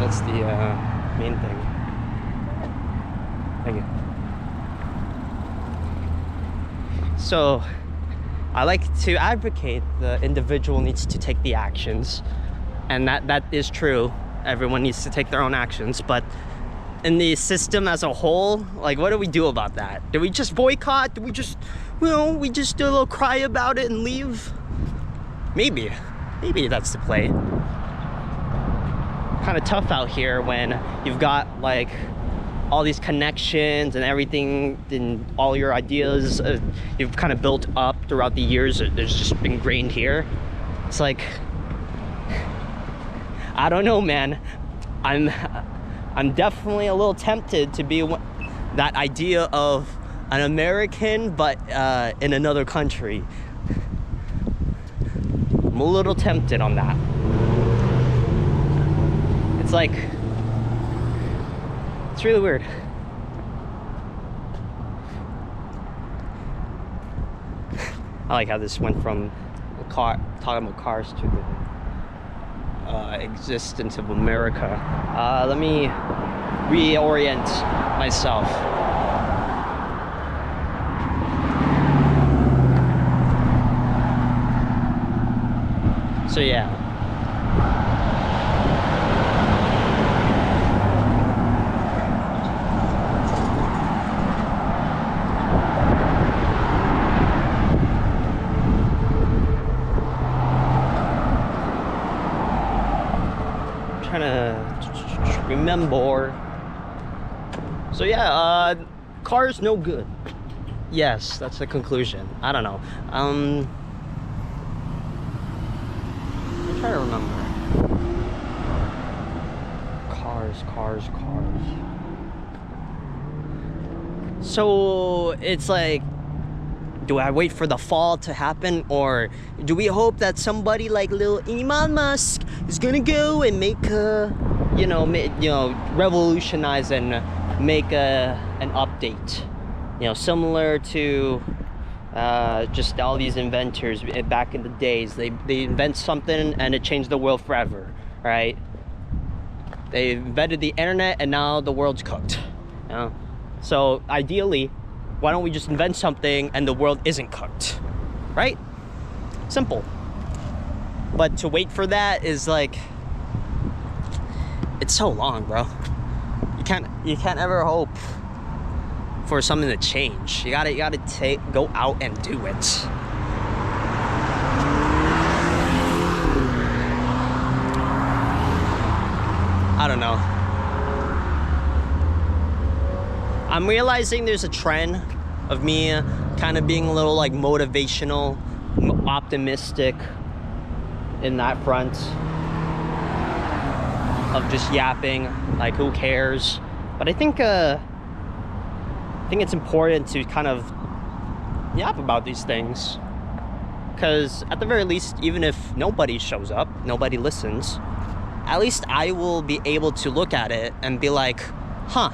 Speaker 1: That's the main thing. Thank you. So I like to advocate the individual needs to take the actions, and that is true. Everyone needs to take their own actions, but in the system as a whole, like, what do we do about that? Do we just boycott? Do we just, you know, we just do a little cry about it and leave? Maybe that's the play. Kind of tough out here when you've got like all these connections and everything, and all your ideas you've kind of built up throughout the years. There's just ingrained here. It's like, I don't know, man. I'm definitely a little tempted to be that idea of an American, but in another country. I'm a little tempted on that. It's like, it's really weird. I like how this went from the car, talking about cars, to the existence of America. Let me reorient myself. So yeah. I'm trying to remember. So yeah, car's no good. Yes, that's the conclusion. I don't know. I'm trying to remember. Cars. So it's like, do I wait for the fall to happen, or do we hope that somebody like little Elon Musk is gonna go and make a, revolutionize and make an update, similar to just all these inventors back in the days. They invent something and it changed the world forever, right? They invented the internet and now the world's cooked. So ideally, why don't we just invent something and the world isn't cooked, right? Simple. But to wait for that is like, it's so long, bro. You can't ever hope for something to change. You gotta go out and do it. I don't know. I'm realizing there's a trend of me kind of being a little like motivational, optimistic in that front of just yapping, like who cares? But I think it's important to kind of yap about these things, because at the very least, even if nobody shows up, nobody listens, at least I will be able to look at it and be like, huh,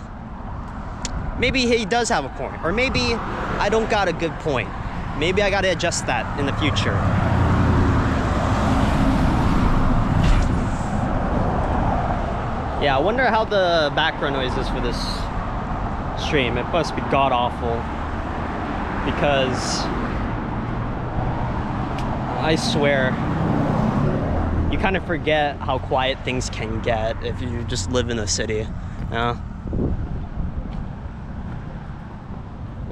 Speaker 1: maybe he does have a point, or maybe I don't got a good point. Maybe I gotta adjust that in the future. Yeah, I wonder how the background noise is for this stream. It must be god-awful, because I swear, you kind of forget how quiet things can get if you just live in a city.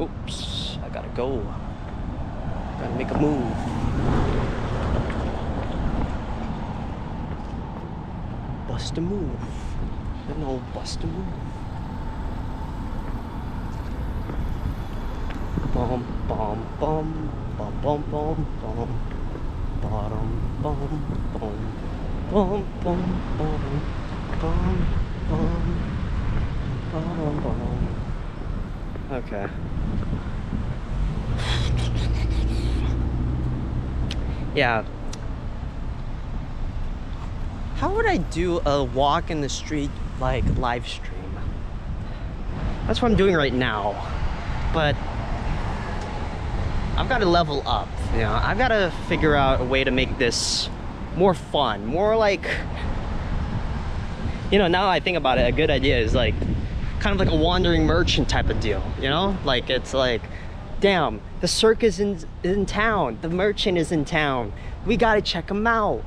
Speaker 1: Oops, I gotta go. Gotta make a move. Bust a move. An old bust a move. Bum bum bum bum bum bum bum. Bottom bum bum bum bum bum bum bum bum bum. Okay. Yeah. How would I do a walk in the street like live stream? That's what I'm doing right now. But I've got to level up, I've got to figure out a way to make this more fun, more like, now I think about it, a good idea is like kind of like a wandering merchant type of deal, like it's like, damn, the circus is in town, the merchant is in town, we got to check him out.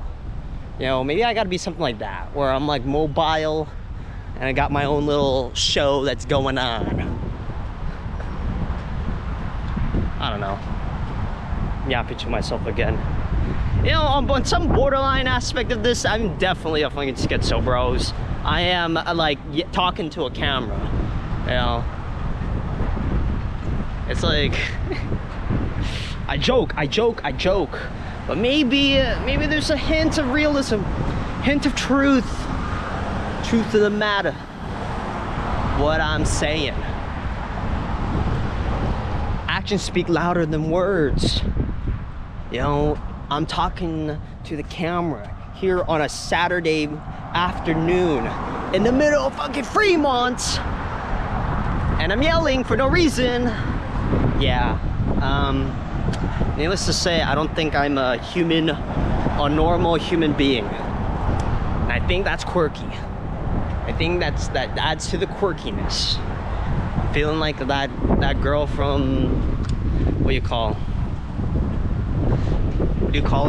Speaker 1: Maybe I got to be something like that, where I'm like mobile and I got my own little show that's going on. I don't know. Yapping to myself again. On some borderline aspect of this, I'm definitely a fucking schizo, bros. I am like talking to a camera, It's like, I joke, but maybe there's a hint of realism, hint of truth to the matter. What I'm saying. Actions speak louder than words. I'm talking to the camera here on a Saturday afternoon in the middle of fucking Fremont, and I'm yelling for no reason. Yeah. Needless to say, I don't think I'm a normal human being. And I think that's quirky. I think that adds to the quirkiness. I'm feeling like that girl from, what do you call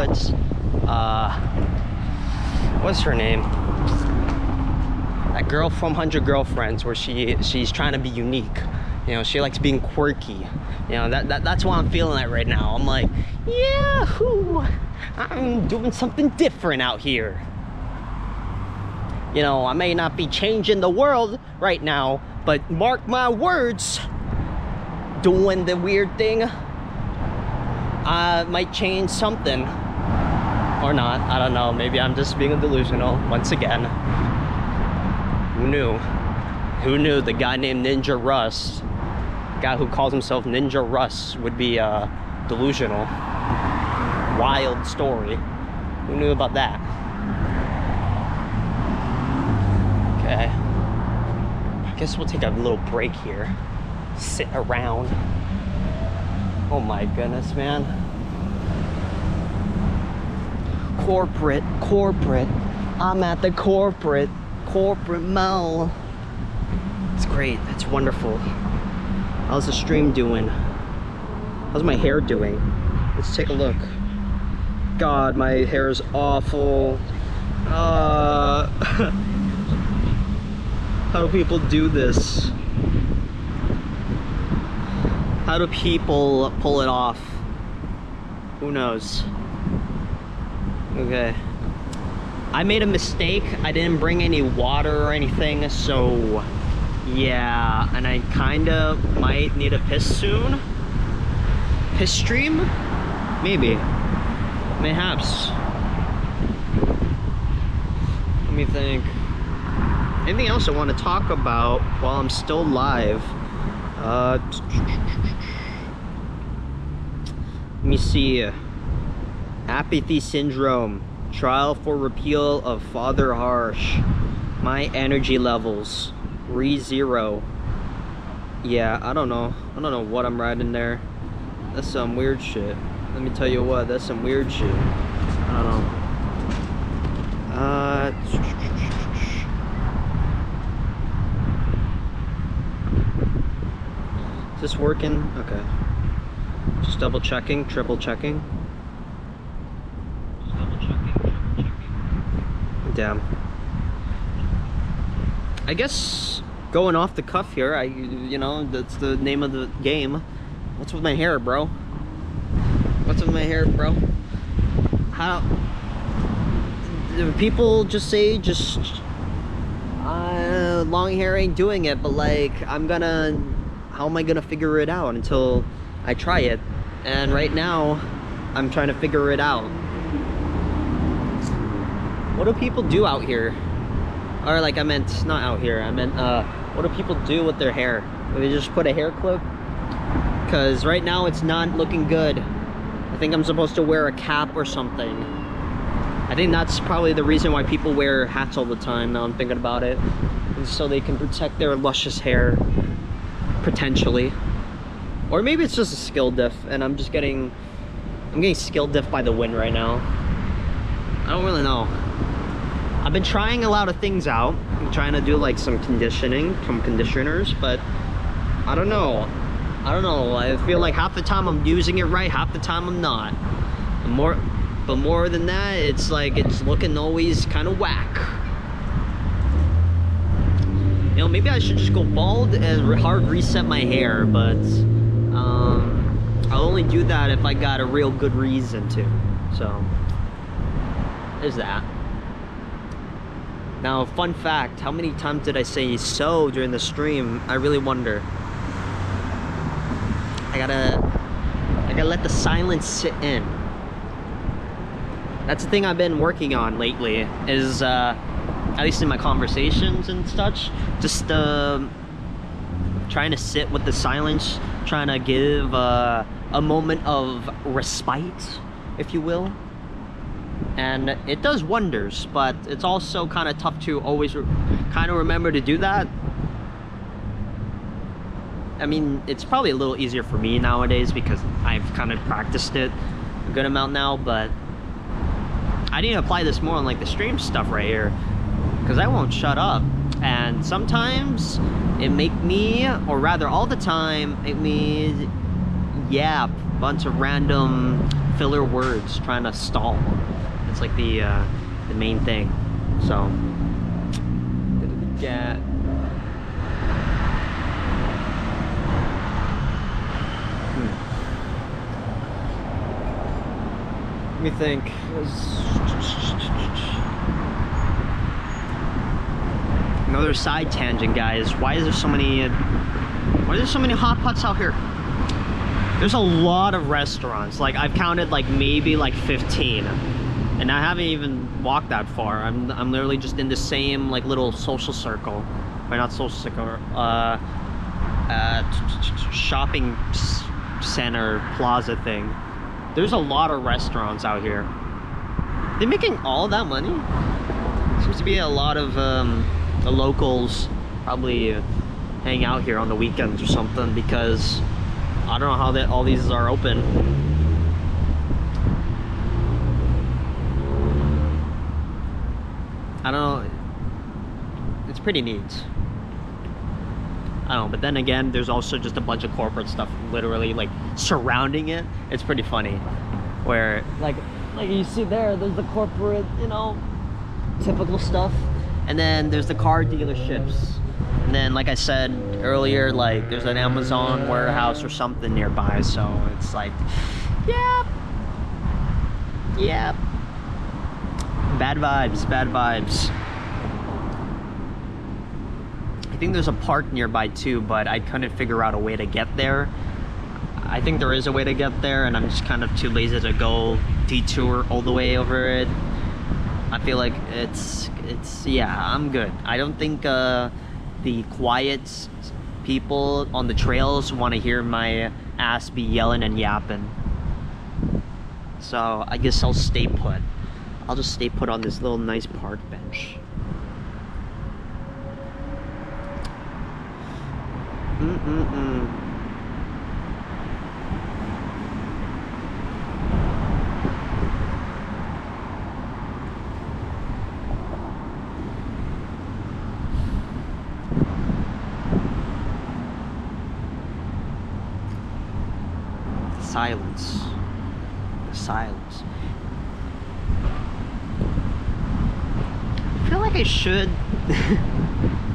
Speaker 1: it? what's her name? That girl from 100 Girlfriends, where she's trying to be unique. You know, she likes being quirky. You know, that's why I'm feeling that right now. I'm like, yahoo! I'm doing something different out here. You know, I may not be changing the world right now, but mark my words, doing the weird thing, I might change something. Or not, I don't know. Maybe I'm just being delusional once again. Who knew? Who knew the guy named Ninja Russ, guy who calls himself Ninja Russ, would be delusional? Wild story. Who knew about that? Okay. I guess we'll take a little break here. Sit around. Oh my goodness, man. Corporate. I'm at the corporate mall. It's great. It's wonderful. How's the stream doing? How's my hair doing? Let's take a look. God, my hair is awful. How do people do this? How do people pull it off? Who knows? Okay. I made a mistake. I didn't bring any water or anything, so yeah, and I kinda might need a piss soon. Piss stream? Maybe. Mayhaps. Let me think. Anything else I want to talk about while I'm still live? Let me see. Apathy syndrome. Trial for repeal of Father Harsh. My energy levels. Re-0. Yeah, I don't know what I'm writing there. That's some weird shit. Let me tell you what, that's some weird shit. I don't know. Is this working? Okay. Just double checking, triple checking. Damn. I guess going off the cuff here, you know, that's the name of the game. What's with my hair, bro? What's with my hair, bro? How people just say long hair ain't doing it, but like how am I gonna figure it out until I try it? And right now I'm trying to figure it out. What do people do out here? Or like, I meant not out here, I meant what do people do with their hair? Do they just put a hair clip? Because right now it's not looking good. I think I'm supposed to wear a cap or something. I think that's probably the reason why people wear hats all the time, now I'm thinking about it. So they can protect their luscious hair, potentially. Or maybe it's just a skill diff and I'm getting skill diff by the wind right now. I don't really know. I've been trying a lot of things out. I'm trying to do like some conditioners, but I don't know. I feel like half the time I'm using it right, half the time I'm not. But more than that, it's like it's looking always kind of whack. You know, maybe I should just go bald and hard reset my hair, but I'll only do that if I got a real good reason to. So there's that. Now, fun fact, how many times did I say so during the stream? I really wonder. I gotta let the silence sit in. That's the thing I've been working on lately, is at least in my conversations and such, just trying to sit with the silence, trying to give a moment of respite, if you will. And it does wonders, but it's also kind of tough to always kind of remember to do that. I mean, it's probably a little easier for me nowadays because I've kind of practiced it a good amount now, but I need to apply this more on like the stream stuff right here, because I won't shut up. And sometimes it make me, or rather all the time, make me yap a bunch of random filler words trying to stall. That's like the main thing. So, get. Let me think. Another side tangent, guys. Why is there so many hot pots out here? There's a lot of restaurants. Like, I've counted like maybe like 15, and I haven't even walked that far. I'm literally just in the same like little social circle, or not social circle, shopping center plaza thing. There's a lot of restaurants out here. They're making all that money. Seems to be a lot of the locals probably hang out here on the weekends or something, because I don't know how all these are open. I don't know. It's pretty neat. I don't know, but then again, there's also just a bunch of corporate stuff literally like surrounding it. It's pretty funny. Where like you see there's the corporate, you know, typical stuff. And then there's the car dealerships. And then, like I said earlier, like there's an Amazon warehouse or something nearby. So it's like, yeah. Bad vibes, bad vibes. I think there's a park nearby too, but I couldn't figure out a way to get there. I think there is a way to get there, and I'm just kind of too lazy to go detour all the way over it. I feel like it's yeah, I'm good. I don't think the quiet people on the trails want to hear my ass be yelling and yapping. So I guess I'll stay put. I'll just stay put on this little nice park bench. Silence. The silence. I feel like I should.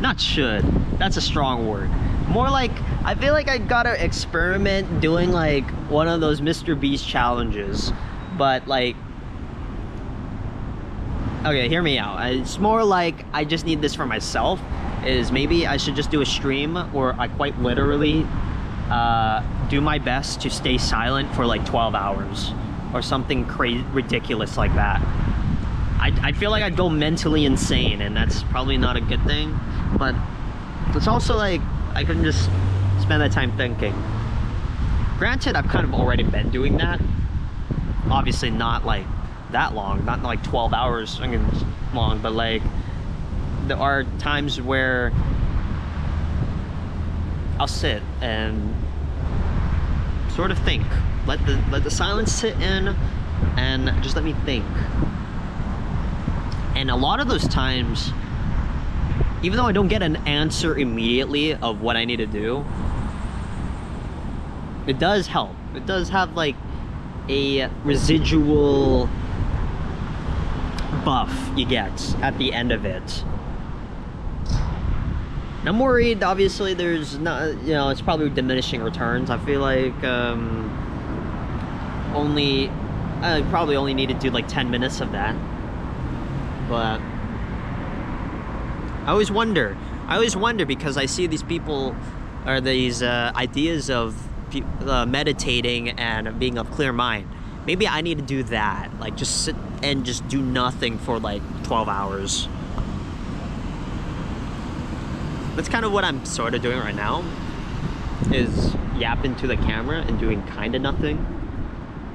Speaker 1: Not should. That's a strong word. More like, I feel like I gotta experiment doing like one of those Mr. Beast challenges. But like, okay, hear me out. It's more like I just need this for myself. Is maybe I should just do a stream where I quite literally do my best to stay silent for like 12 hours or something crazy, ridiculous like that. I feel like I'd go mentally insane, and that's probably not a good thing, but it's also like I can just spend that time thinking. Granted, I've kind of already been doing that. Obviously not like that long, not like 12 hours long, but like there are times where I'll sit and sort of think. Let the silence sit in and just let me think. And a lot of those times, even though I don't get an answer immediately of what I need to do, it does help. It does have like a residual buff you get at the end of it. And I'm worried, obviously, there's not, you know, it's probably diminishing returns. I feel like I probably only need to do like 10 minutes of that. But I always wonder because I see these people, or these ideas of meditating and being of clear mind. Maybe I need to do that, like just sit and just do nothing for like 12 hours. That's kind of what I'm sort of doing right now, is yapping to the camera and doing kind of nothing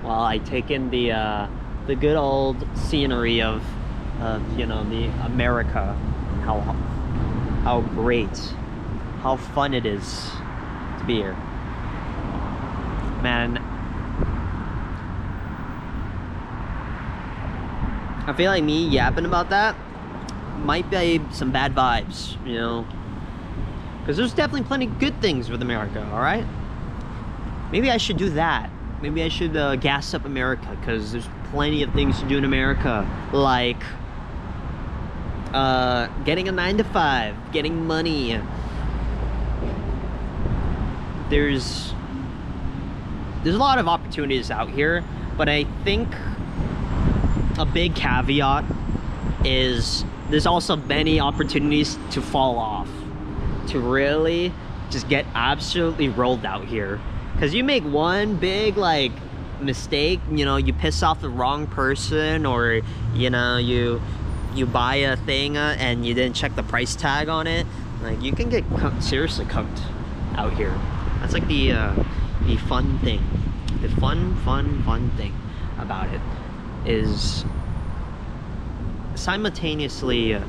Speaker 1: while I take in the good old scenery of you know, the America, how great, how fun it is to be here. Man, I feel like me yapping about that might be some bad vibes, you know, because there's definitely plenty of good things with America, all right? Maybe I should do that. Maybe I should gas up America, because there's plenty of things to do in America, like getting a 9-to-5, getting money. There's a lot of opportunities out here, but I think a big caveat is there's also many opportunities to fall off, to really just get absolutely rolled out here. Because you make one big like mistake, you know, you piss off the wrong person, or you know, you buy a thing and you didn't check the price tag on it, like you can get seriously cooked out here. That's like the fun thing. The fun thing about it is simultaneously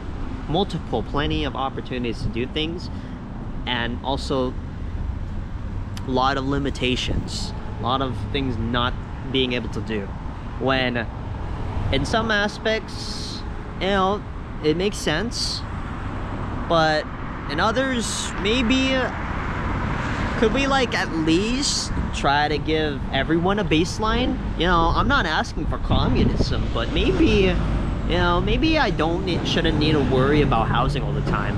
Speaker 1: plenty of opportunities to do things, and also a lot of limitations, a lot of things not being able to do. When in some aspects, you know, it makes sense, but in others, maybe could we like at least try to give everyone a baseline? You know, I'm not asking for communism, but maybe, you know, maybe I shouldn't need to worry about housing all the time.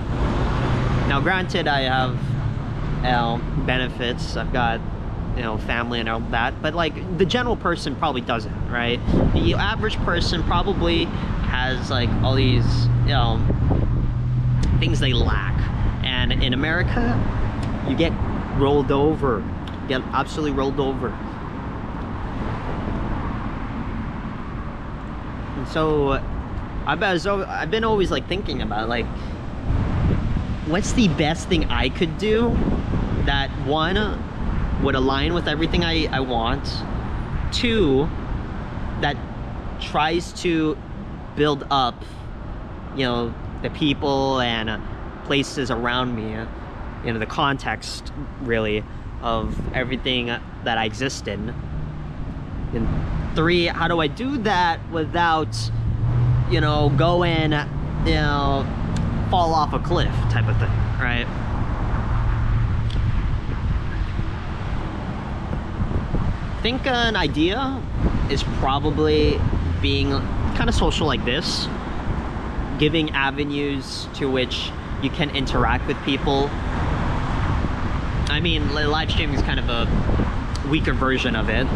Speaker 1: Now, granted, I have, you know, benefits. I've got, you know, family and all that, but like the general person probably doesn't, right? The average person probably has like all these, you know, things they lack. And in America, you get rolled over. Get absolutely rolled over. And so I've been always like thinking about like, what's the best thing I could do that one would align with everything I want, two, that tries to build up, you know, the people and places around me, you know, the context really of everything that I exist in. And three, how do I do that without, you know, going, you know, fall off a cliff type of thing, right? I think an idea is probably being kind of social like this, giving avenues to which you can interact with people. I mean, live streaming is kind of a weaker version of it.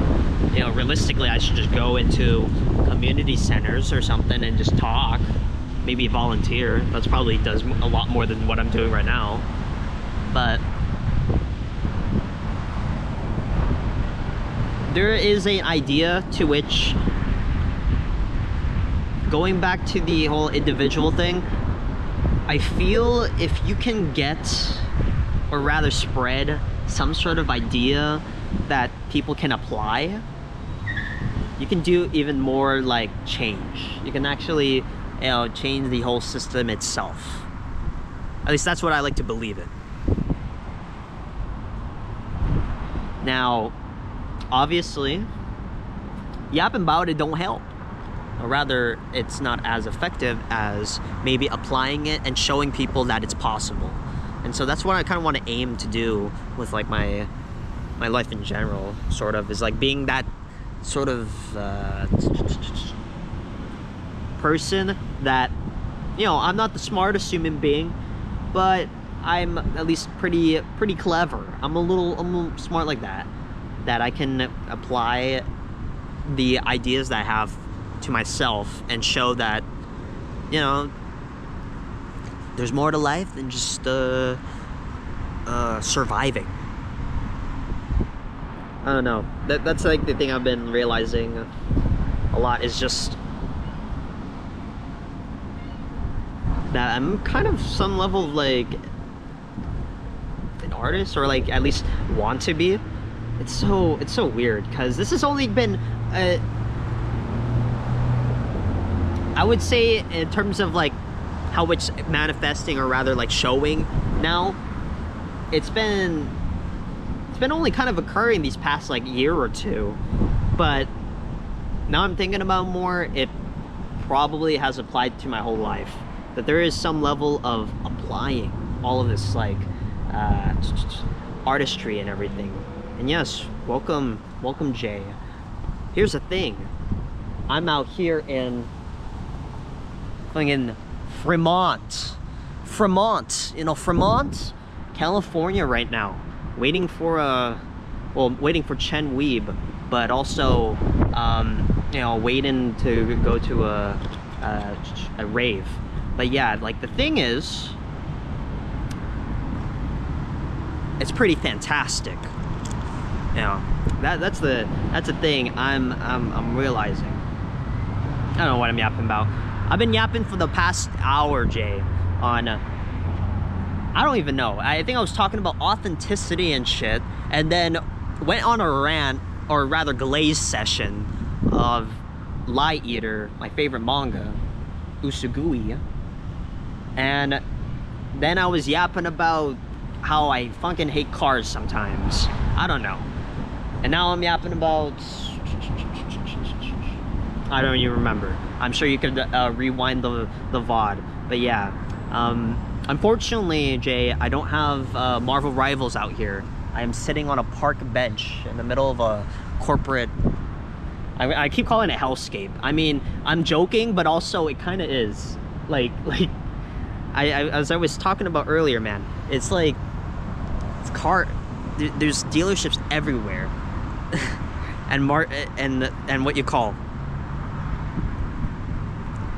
Speaker 1: You know, realistically, I should just go into community centers or something and just talk, maybe volunteer. That's probably does a lot more than what I'm doing right now. But there is an idea to which, going back to the whole individual thing, I feel if you can get, or rather spread, some sort of idea that people can apply, you can do even more like change. You can actually, you know, change the whole system itself. At least that's what I like to believe in. Now, obviously, yapping about it don't help. Or rather, it's not as effective as maybe applying it and showing people that it's possible. And so that's what I kind of want to aim to do with like my life in general, sort of, is like being that sort of person that, you know, I'm not the smartest human being, but I'm at least pretty clever. I'm a little smart like that I can apply the ideas that I have to myself and show that, you know, there's more to life than just surviving. I don't know. That's like the thing I've been realizing a lot, is just that I'm kind of some level of like an artist, or like at least want to be. It's so weird, because this has only been I would say, in terms of like how it's manifesting, or rather like showing now, it's been only kind of occurring these past like year or two. But now I'm thinking about more, it probably has applied to my whole life, that there is some level of applying all of this like artistry and everything. And yes, welcome Jay. Here's the thing, I'm out here in fucking Fremont, you know, Fremont, California right now, waiting for Chen Weeb, but also you know, waiting to go to a rave. But yeah, like the thing is, it's pretty fantastic. You know, that's the thing I'm realizing. I don't know what I'm yapping about. I've been yapping for the past hour, Jay, on I don't even know. I think I was talking about authenticity and shit, and then went on a rant, or rather glaze session, of Lie Eater, my favorite manga, Usugui. And then I was yapping about how I fucking hate cars sometimes. I don't know. And now I'm yapping about... I don't even remember. I'm sure you could rewind the VOD. But yeah. Unfortunately, Jay, I don't have Marvel Rivals out here. I am sitting on a park bench in the middle of a corporate... I keep calling it hellscape. I mean, I'm joking, but also it kind of is. Like as I was talking about earlier, man, it's like there's dealerships everywhere, and what you call.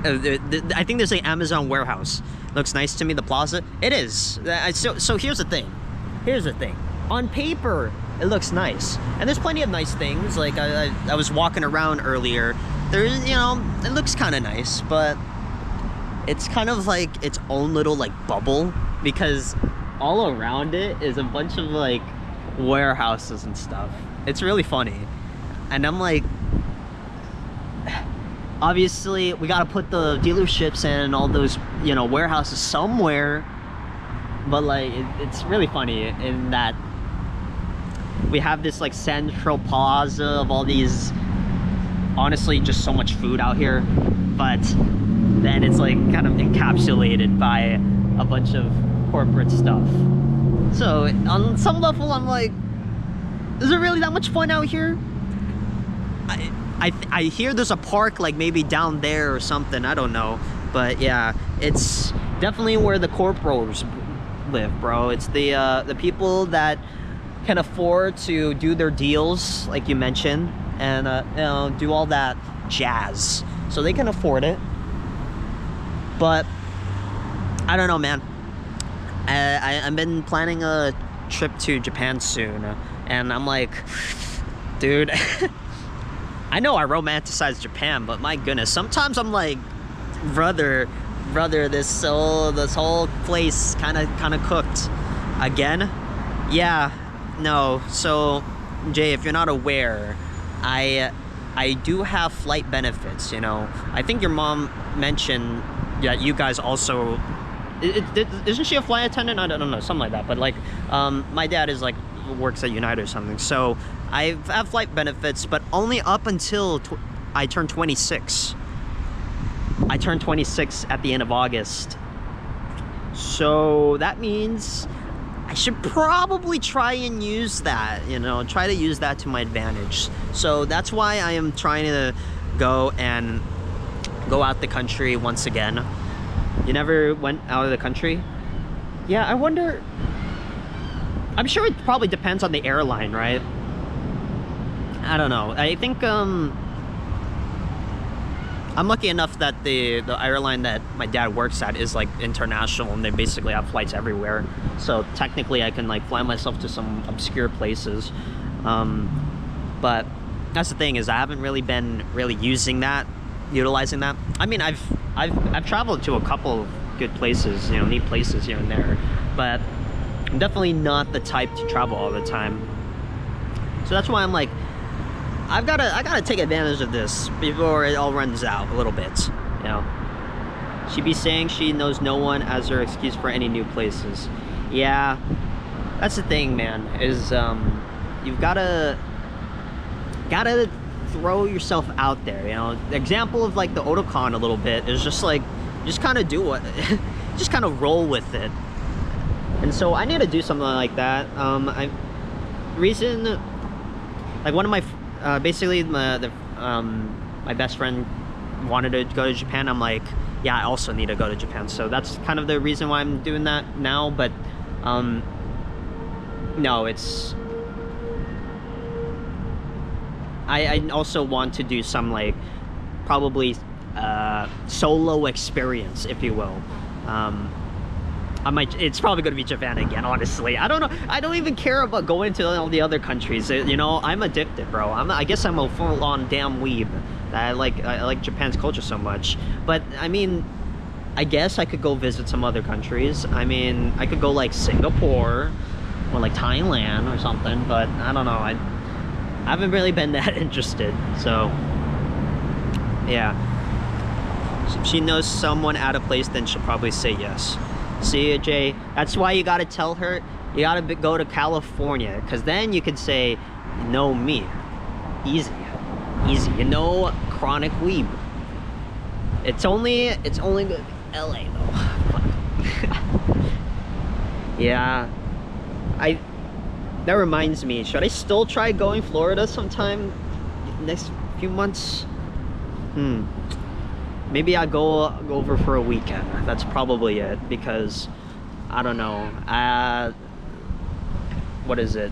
Speaker 1: I think there's an Amazon warehouse. Looks nice to me. The plaza. It is. So here's the thing. On paper, it looks nice, and there's plenty of nice things. Like I was walking around earlier. There's, you know, it looks kind of nice, but it's kind of like its own little like bubble, because all around it is a bunch of like warehouses and stuff. It's really funny, and I'm like, obviously we gotta put the dealerships and all those, you know, warehouses somewhere, but like it's really funny in that we have this like central plaza of all these, honestly, just so much food out here, but then it's like kind of encapsulated by a bunch of corporate stuff. So on some level, I'm like, is there really that much fun out here? I hear there's a park like maybe down there or something, I don't know, but yeah, it's definitely where the corporals live, bro. It's the people that can afford to do their deals, like you mentioned, and you know, do all that jazz, so they can afford it. But I don't know, man. I've been planning a trip to Japan soon, and I'm like, dude, I know I romanticize Japan, but my goodness, sometimes I'm like, brother, this whole place kind of cooked again. Yeah, no. So Jay, if you're not aware, I do have flight benefits, you know. I think your mom mentioned that you guys also, isn't she a flight attendant? I don't know, something like that. But like, my dad is like, works at United or something. So I have flight benefits, but only up until I turn 26. I turned 26 at the end of August. So that means I should probably try and use that, you know, try to use that to my advantage. So that's why I am trying to go out the country once again. You never went out of the country? Yeah, I wonder, I'm sure it probably depends on the airline, right? I don't know. I think I'm lucky enough that the airline that my dad works at is like international, and they basically have flights everywhere. So technically I can like fly myself to some obscure places. But that's the thing, is I haven't really been utilizing that. I mean, I've traveled to a couple of good places, you know, neat places here and there, but I'm definitely not the type to travel all the time. So that's why I'm like, I gotta take advantage of this before it all runs out a little bit, you know. She be saying she knows no one as her excuse for any new places. Yeah, that's the thing, man, is you've gotta throw yourself out there, you know. The example of like the Otakon a little bit is just like, just kind of do it. Just kind of roll with it. And so I need to do something like that. Like one of my basically the my best friend wanted to go to Japan, I'm like, yeah, I also need to go to Japan. So that's kind of the reason why I'm doing that now. But no, it's I also want to do some like probably solo experience, if you will. It's probably going to be Japan again, honestly. I don't know. I don't even care about going to all the other countries. You know, I'm addicted, bro. I guess I'm a full-on damn weeb. I like Japan's culture so much. But, I mean, I guess I could go visit some other countries. I mean, I could go, like, Singapore or, like, Thailand or something. But, I don't know. I haven't really been that interested. So, yeah. If she knows someone at a place, then she'll probably say yes. See you, Jay. That's why you gotta tell her you gotta go to California, because then you could say, know me. Easy. Easy. You know, chronic weeb. It's only good in LA though. Yeah. That reminds me, should I still try going Florida sometime next few months? Maybe I'll go over for a weekend. That's probably it, because I don't know. What is it?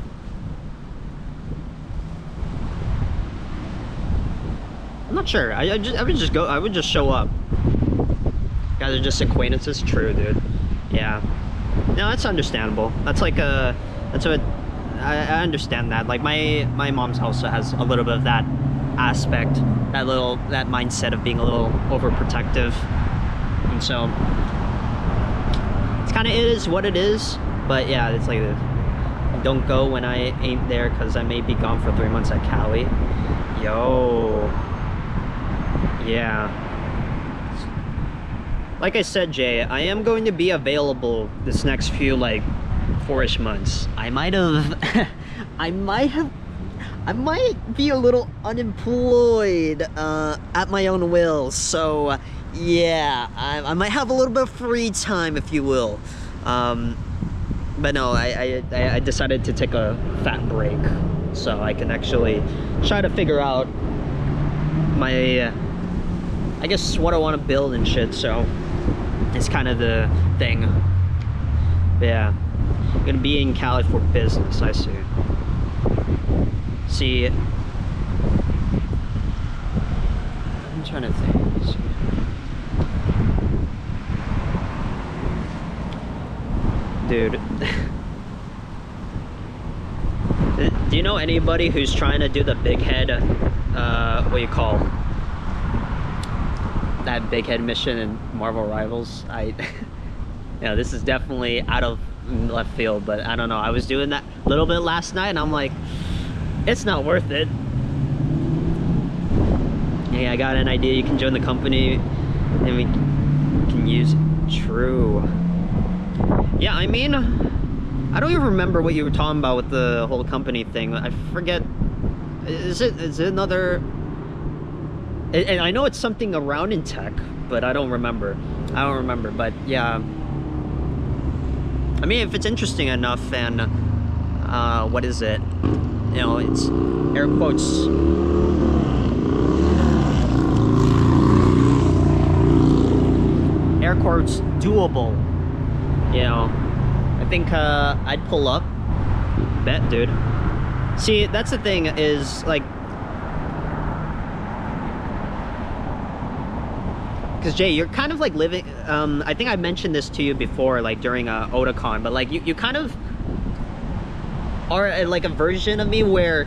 Speaker 1: I'm not sure. I would just show up. Guys are just acquaintances. True, dude. Yeah. No, that's understandable. That's like that's what I understand that. Like my mom's also has a little bit of that aspect, that mindset of being a little overprotective, and so it's kind of, it is what it is. But yeah, it's like, don't go when I ain't there, because I may be gone for 3 months at Cali. Yo, yeah. Like I said, Jay, I am going to be available this next few like 4-ish months. I might be a little unemployed at my own will, so yeah, I might have a little bit of free time, if you will. But no, I decided to take a fat break so I can actually try to figure out my, I guess, what I want to build and shit. So it's kind of the thing. Yeah, I'm gonna be in Cali for business. I see. See, I'm trying to think. Dude, do you know anybody who's trying to do the big head, what do you call that big head mission in Marvel Rivals? Yeah, this is definitely out of left field, but I don't know. I was doing that a little bit last night, and I'm like, it's not worth it. Hey, I got an idea. You can join the company and we can use True. Yeah, I mean, I don't even remember what you were talking about with the whole company thing. I forget. Is it another? And I know it's something around in tech, but I don't remember. But yeah, I mean, if it's interesting enough, and what is it? You know, it's air quotes. Air quotes doable. You know, I think I'd pull up. Bet, dude. See, that's the thing, is like, because Jay, you're kind of like living. I think I mentioned this to you before, like during Otakon, but like you kind of are like a version of me where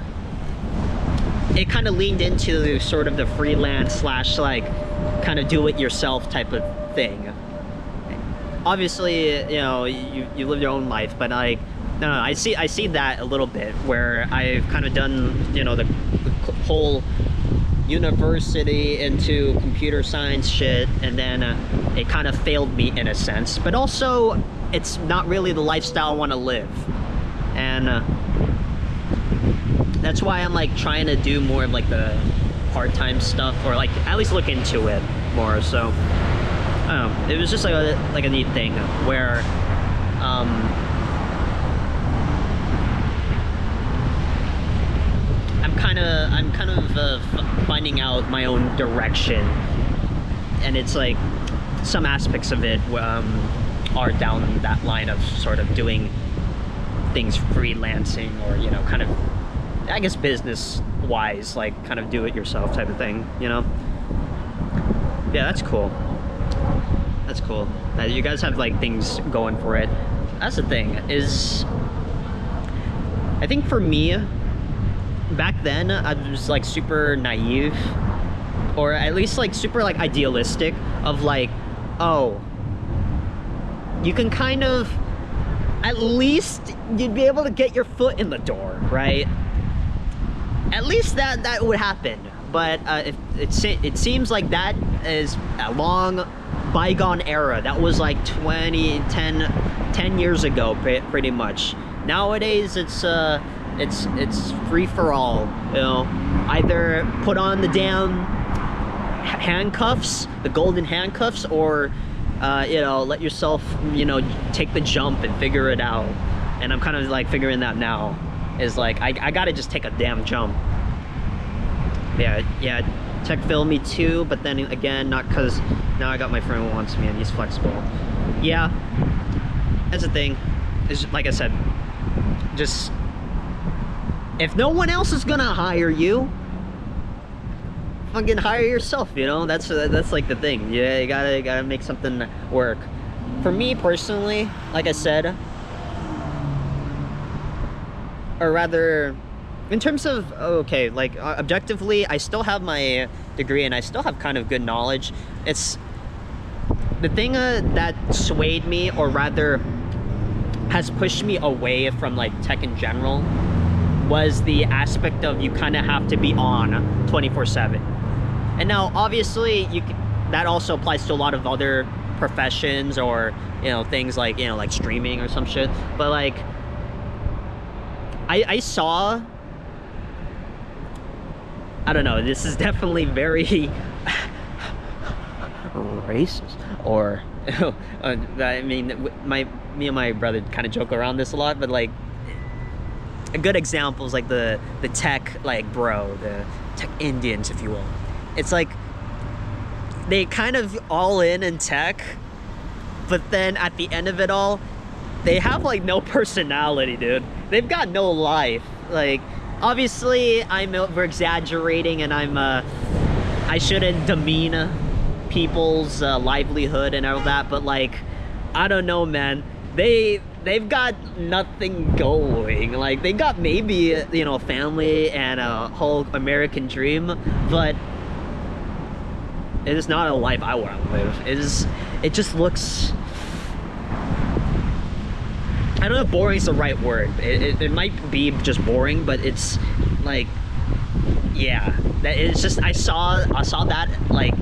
Speaker 1: it kind of leaned into sort of the freelance slash like kind of do it yourself type of thing. Obviously, you know, you live your own life, but like, no, I see that a little bit where I've kind of done, you know, the whole university into computer science shit, and then it kind of failed me in a sense, but also it's not really the lifestyle I want to live. And that's why I'm like trying to do more of like the part-time stuff, or like at least look into it more. So I don't know, it was just like a neat thing where I'm kind of finding out my own direction, and it's like some aspects of it are down that line of sort of doing things freelancing, or you know, kind of, I guess, business wise, like kind of do it yourself type of thing, you know. Yeah, that's cool. That's cool. You guys have like things going for it. That's the thing, is I think for me, back then I was like super naive, or at least like super like idealistic of like, oh, you can kind of, at least you'd be able to get your foot in the door, right? At least that would happen. But it seems like that is a long bygone era. That was like 10 years ago, pretty much. Nowadays, it's free for all. You know, either put on the damn handcuffs, the golden handcuffs, or you know, let yourself, you know, take the jump and figure it out. And I'm kind of like figuring that now. Is like I gotta just take a damn jump. Yeah, tech failed me too, but then again, not because now I got my friend who wants me and he's flexible. Yeah, that's the thing. Is like I said, just if no one else is gonna hire you, fucking hire yourself. You know, that's like the thing. Yeah, you gotta make something work. For me personally, like I said, or rather, in terms of, okay, like objectively, I still have my degree and I still have kind of good knowledge. It's the thing that swayed me, or rather has pushed me away from like tech in general, was the aspect of you kind of have to be on 24/7. And now obviously that also applies to a lot of other professions, or you know, things like, you know, like streaming or some shit. But like I saw, I don't know, this is definitely very racist, or I mean, me and my brother kind of joke around this a lot, but like a good example is like the tech, like, bro, the tech Indians, if you will. It's like they kind of all in tech, but then at the end of it all, they have like no personality, dude. They've got no life. Like, obviously I'm over exaggerating, and I shouldn't demean people's livelihood and all that, but like, I don't know, man. They've got nothing going. Like, they got maybe, you know, a family and a whole American dream, but it is not a life I want to live. It just looks, I don't know if boring is the right word. It might be just boring, but it's like, yeah, that it's just, I saw that like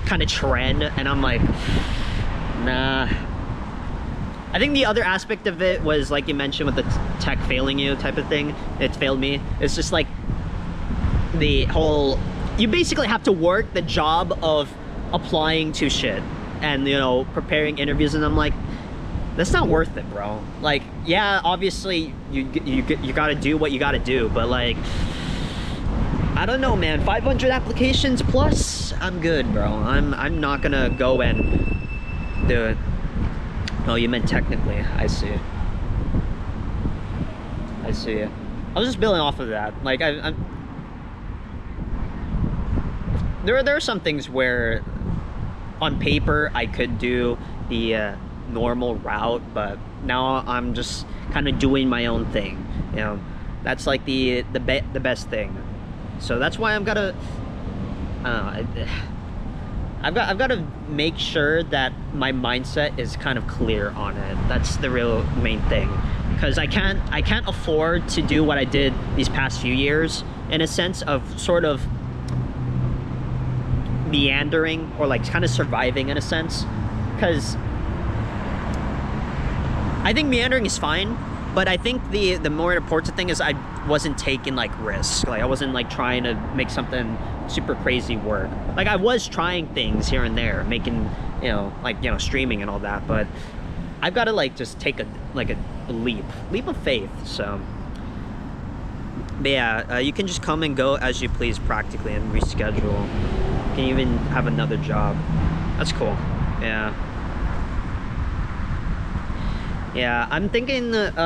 Speaker 1: kind of trend, and I'm like, nah. I think the other aspect of it was, like you mentioned, with the tech failing you type of thing. It failed me. It's just like the whole, you basically have to work the job of applying to shit and, you know, preparing interviews, and I'm like, that's not worth it, bro. Like, yeah, obviously you gotta do what you gotta do, but like, I don't know, man. 500 applications plus, I'm good, bro. I'm not gonna go and do it. Oh, you meant technically. I see. I see. I was just building off of that. Like, there are some things where on paper I could do the normal route, but now I'm just kind of doing my own thing. You know, that's like the best thing. So that's why I've got to, I've got to make sure that my mindset is kind of clear on it. That's the real main thing, because I can't afford to do what I did these past few years, in a sense of sort of meandering, or like kind of surviving in a sense, because I think meandering is fine, but I think the more important thing is I wasn't taking like risks. Like, I wasn't like trying to make something super crazy work. Like, I was trying things here and there, making, you know, like, you know, streaming and all that, but I've got to like just take a leap of faith. So But yeah, you can just come and go as you please practically and reschedule. You can even have another job. That's cool. Yeah. Yeah, I'm thinking that's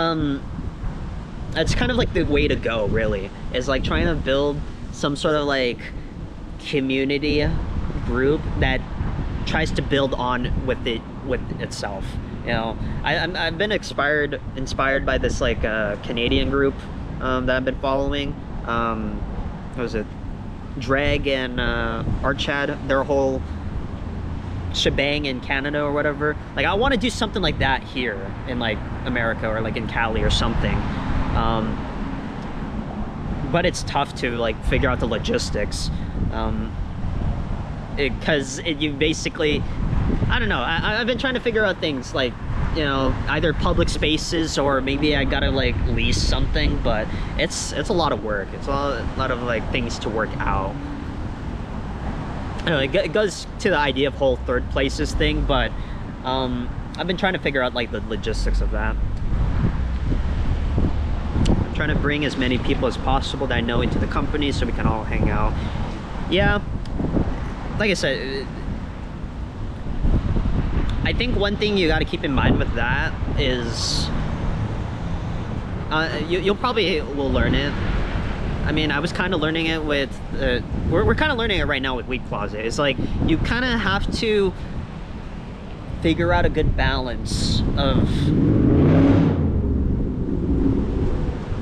Speaker 1: kind of like the way to go, really, is like trying to build some sort of like community group that tries to build on with itself. You know, I've been inspired by this like Canadian group that I've been following. What was it? Drag and Archad, their whole shebang in Canada or whatever. Like, I want to do something like that here in like America or like in Cali or something. But it's tough to like figure out the logistics. Because you basically, I don't know, I've been trying to figure out things like, you know, either public spaces or maybe I gotta like lease something, but it's a lot of work. It's a lot of like things to work out. I don't know, it goes to the idea of whole third places thing, but I've been trying to figure out like the logistics of that. I'm trying to bring as many people as possible that I know into the company so we can all hang out. Yeah, like I said, I think one thing you got to keep in mind with that is you'll probably will learn it. I mean, I was kind of learning it with we're kind of learning it right now with Weed Closet. It's like you kind of have to figure out a good balance of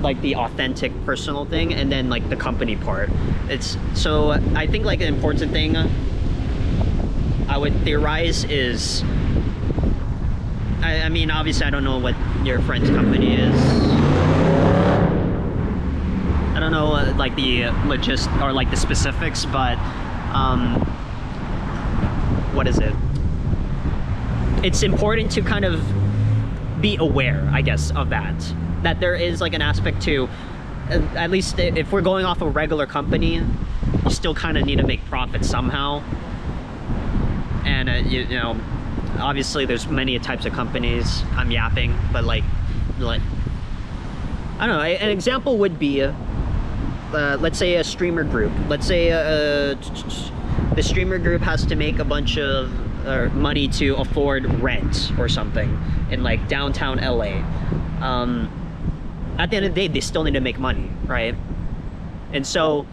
Speaker 1: like the authentic personal thing and then like the company part. It's so I think like an important thing I would theorize is, I mean, obviously I don't know what your friend's company is. I don't know like the or like the specifics, but what is it? It's important to kind of be aware, I guess, of that there is like an aspect to, at least if we're going off a regular company, you still kind of need to make profit somehow. And you know, obviously there's many types of companies. I'm yapping, but like I don't know, an example would be let's say a streamer group. Let's say the streamer group has to make a bunch of money to afford rent or something in like downtown LA. At the end of the day, they still need to make money, right? And so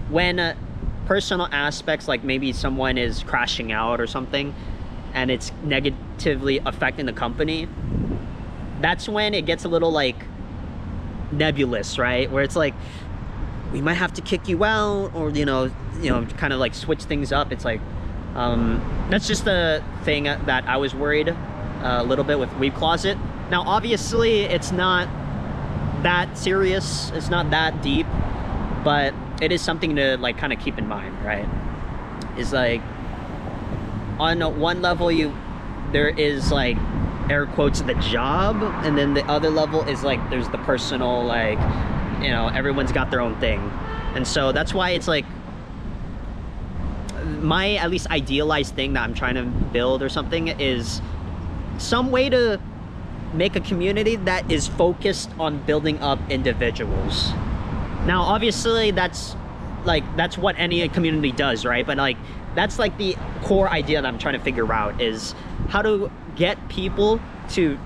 Speaker 1: when personal aspects, like maybe someone is crashing out or something and it's negatively affecting the company, that's when it gets a little like nebulous, right? Where it's like, we might have to kick you out, or you know, kind of like switch things up. It's like that's just the thing that I was worried a little bit with Weed Closet. Now obviously it's not that serious, it's not that deep, but it is something to like kind of keep in mind, right? Is like on one level there is like air quotes the job, and then the other level is like there's the personal, like, you know, everyone's got their own thing. And so that's why it's like my at least idealized thing that I'm trying to build or something is some way to make a community that is focused on building up individuals. Now obviously that's what any community does, right? But like that's like the core idea that I'm trying to figure out, is how to get people to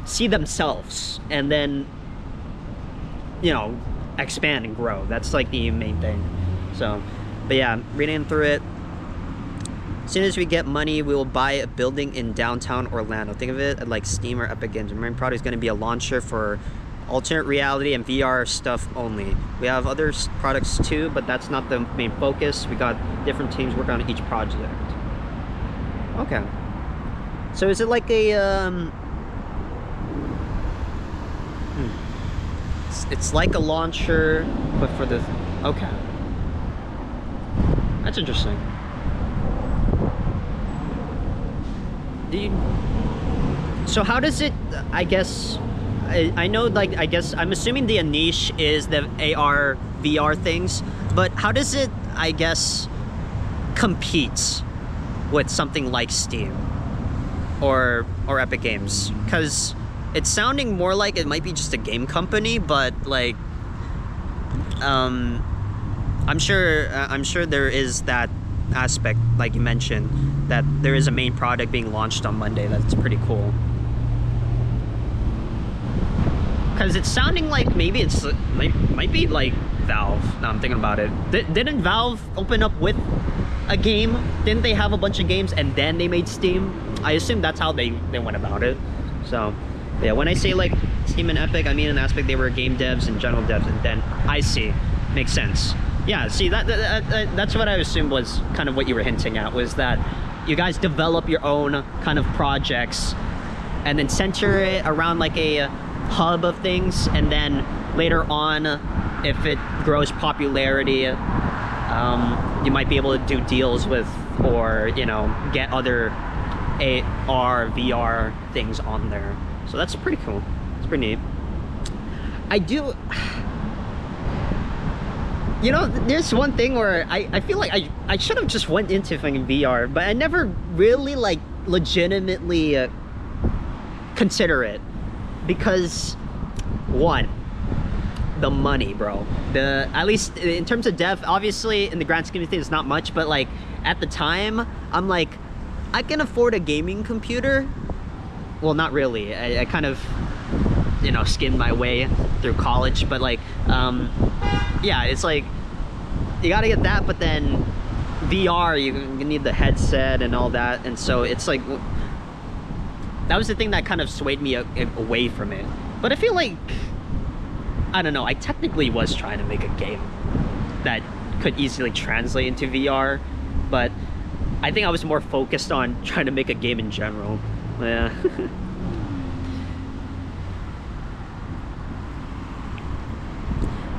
Speaker 1: see themselves and then, you know, expand and grow. That's like the main thing. So, but yeah, reading through it. As soon as we get money, we will buy a building in downtown Orlando. Think of it like Steam or Epic Games. The main product is going to be a launcher for alternate reality and VR stuff only. We have other products too, but that's not the main focus. We got different teams working on each project. Okay. So is it like a it's like a launcher, but for the, okay. That's interesting. So how does it, I guess, I know, like, I guess, I'm assuming the niche is the AR, VR things, but how does it, I guess, compete with something like Steam or Epic Games? Because it's sounding more like it might be just a game company, but like, I'm sure there is that aspect, like you mentioned, that there is a main product being launched on Monday. That's pretty cool. Because it's sounding like maybe it's might be like Valve. Now I'm thinking about it. Didn't Valve open up with a game? Didn't they have a bunch of games and then they made Steam? I assume that's how they went about it. So yeah, when I say like Steam and Epic, I mean in the aspect they were game devs and general devs, and then I see. Makes sense. Yeah, see, that's what I assumed was kind of what you were hinting at, was that you guys develop your own kind of projects and then center it around like a hub of things, and then later on, if it grows popularity, you might be able to do deals with, or, you know, get other AR, VR things on there. So that's pretty cool. It's pretty neat. I do... You know, there's one thing where I feel like I should have just went into fucking VR, but I never really, like, legitimately consider it. Because, one, the money, bro. At least in terms of dev, obviously, in the grand scheme of things, it's not much, but, like, at the time, I'm like, I can afford a gaming computer. Well, not really. I kind of, you know, skimmed my way through college, but, like, yeah, it's like, you gotta get that, but then VR, you need the headset and all that, and so it's like, that was the thing that kind of swayed me away from it. But I feel like, I don't know, I technically was trying to make a game that could easily translate into VR, but I think I was more focused on trying to make a game in general. Yeah.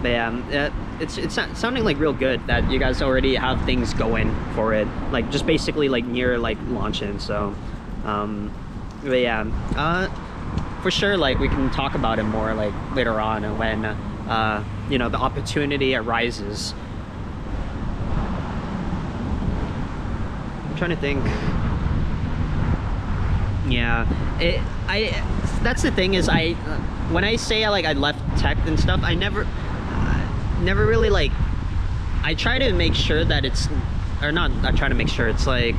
Speaker 1: But yeah, it's sounding like real good that you guys already have things going for it, like just basically like near like launching. So but yeah, for sure, like we can talk about it more like later on when you know, the opportunity arises. I'm trying to think. Yeah, that's the thing, is when I say I left tech and stuff, I never really, like, I try to make sure that it's, or not, I try to make sure, it's like,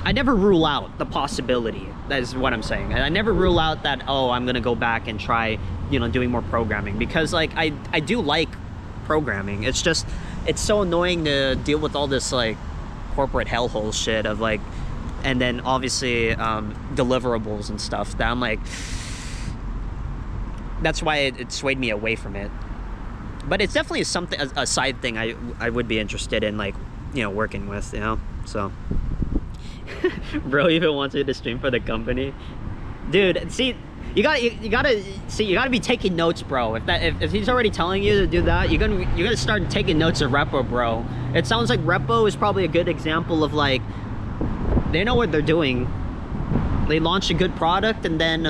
Speaker 1: I never rule out the possibility. That is what I'm saying. I never rule out that, oh, I'm gonna go back and try, you know, doing more programming, because like I do like programming. It's just, it's so annoying to deal with all this like corporate hellhole shit of like, and then obviously deliverables and stuff that I'm like, that's why it swayed me away from it. But it's definitely something, a side thing I would be interested in, like, you know, working with, you know. So bro even wants me to stream for the company. Dude, see, you gotta be taking notes, bro. If he's already telling you to do that, you're gonna start taking notes of Repo, bro. It sounds like Repo is probably a good example of like, they know what they're doing. They launched a good product, and then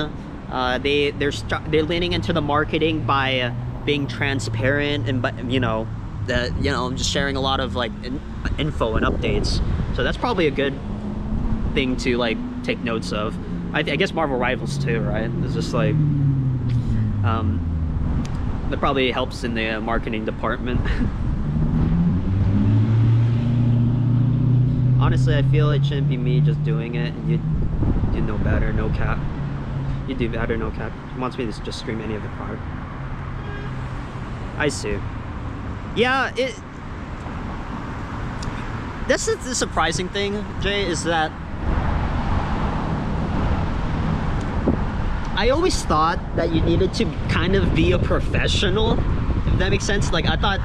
Speaker 1: they're leaning into the marketing by being transparent and, you know, just sharing a lot of like info and updates. So that's probably a good thing to like take notes of. I guess Marvel Rivals too, right? It's just like that probably helps in the marketing department. Honestly, I feel it shouldn't be me just doing it, and you know better, no cap. You do better, no cap. He wants me to just stream any of the product. I see. Yeah, that's the surprising thing, Jay, is that I always thought that you needed to kind of be a professional, if that makes sense. Like, I thought,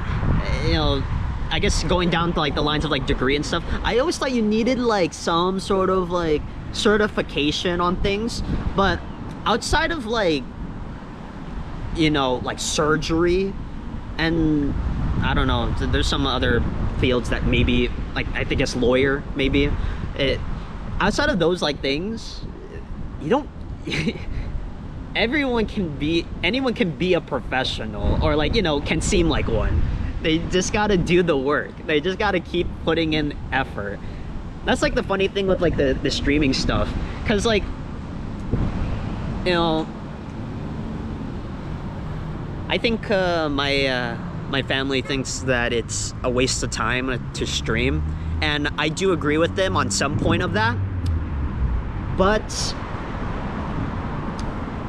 Speaker 1: you know, I guess going down to like the lines of like degree and stuff, I always thought you needed like some sort of like certification on things. But outside of like, you know, like surgery, and I don't know, there's some other fields that maybe, like, I think it's lawyer, maybe. Outside of those like things, you don't anyone can be a professional, or like, you know, can seem like one. They just gotta do the work. They just gotta keep putting in effort. That's like the funny thing with like the streaming stuff, because like, you know, I think my family thinks that it's a waste of time to stream, and I do agree with them on some point of that. But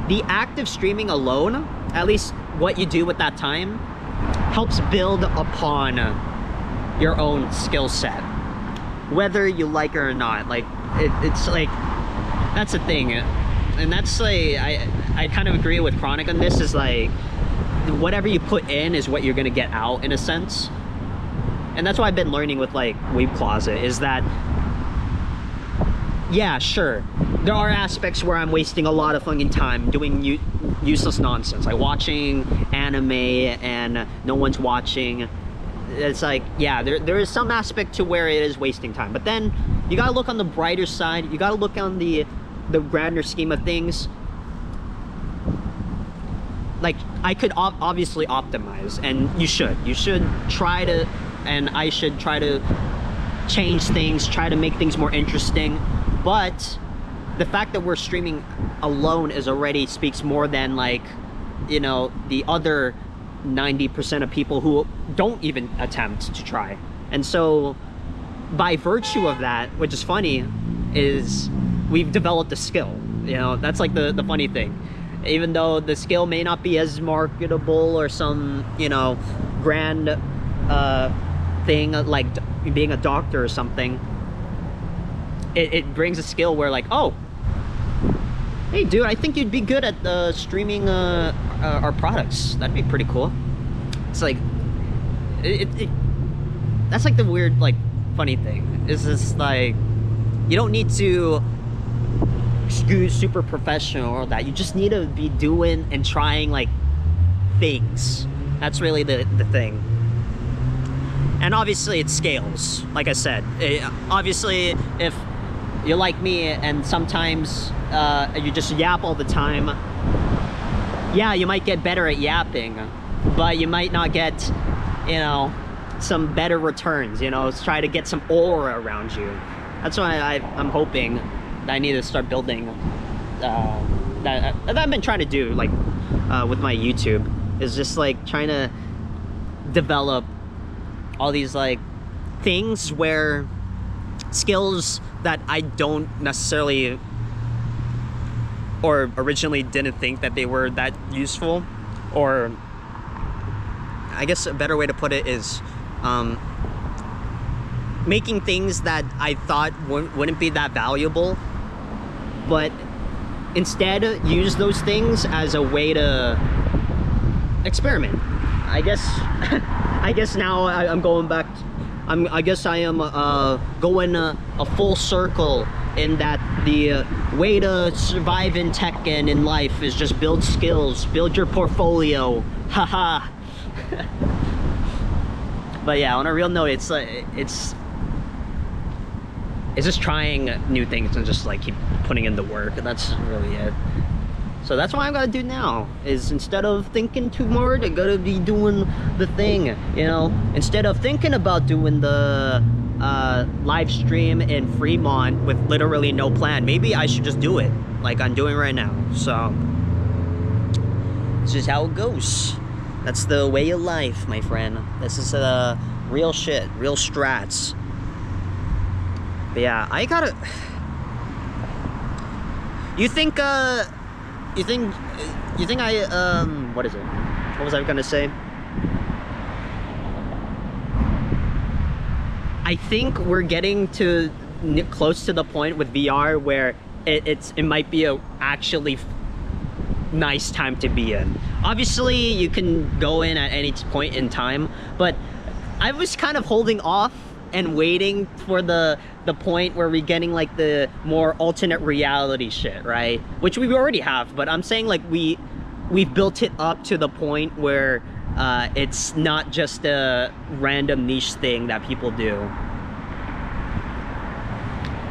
Speaker 1: the act of streaming alone, at least what you do with that time, helps build upon your own skill set, whether you like it or not. Like it's like, that's the thing, and that's like, I kind of agree with Chronic on this, is like, whatever you put in is what you're gonna get out, in a sense. And that's what I've been learning with like Weeb Closet, is that, yeah, sure, there are aspects where I'm wasting a lot of fucking time doing useless nonsense, like watching anime and no one's watching. It's like, yeah, there is some aspect to where it is wasting time, but then you gotta look on the brighter side. You gotta look on the grander scheme of things. Like, I could obviously optimize, and you should try to, and I should try to change things, try to make things more interesting. But the fact that we're streaming alone is already speaks more than, like, you know, the other 90% of people who don't even attempt to try. And so by virtue of that, which is funny, is we've developed a skill. You know, that's like the funny thing. Even though the skill may not be as marketable or some, you know, grand thing like being a doctor or something, it brings a skill where, like, oh, hey dude, I think you'd be good at streaming our products. That'd be pretty cool. It's like, that's like the weird, like, funny thing. Is this like, you don't need to super professional or that. You just need to be doing and trying, like, things. That's really the thing. And obviously it scales, like I said. Obviously, if you're like me and sometimes you just yap all the time, yeah, you might get better at yapping, but you might not get, you know, some better returns. You know, try to get some aura around you. That's why I'm hoping that I need to start building that I've been trying to do, like, with my YouTube, is just like trying to develop all these, like, things where skills that I don't necessarily, or originally didn't think that they were that useful, or I guess a better way to put it is making things that I thought wouldn't be that valuable, but instead use those things as a way to experiment. I guess now I'm going back. I guess I am going a full circle in that the way to survive in tech and in life is just build skills, build your portfolio. Haha. But yeah, on a real note, it's just trying new things and just, like, keep putting in the work. That's really it. So that's what I'm gonna do now, is instead of thinking too hard, I gotta be doing the thing, you know? Instead of thinking about doing the live stream in Fremont with literally no plan, maybe I should just do it like I'm doing right now. So this is how it goes. That's the way of life, my friend. This is real shit, real strats. But yeah, I gotta... You think I, what is it? What was I gonna say? I think we're getting to close to the point with VR where it might be a actually nice time to be in. Obviously, you can go in at any point in time, but I was kind of holding off and waiting for the point where we're getting, like, the more alternate reality shit, right? Which we already have, but I'm saying, like, we've built it up to the point where it's not just a random niche thing that people do.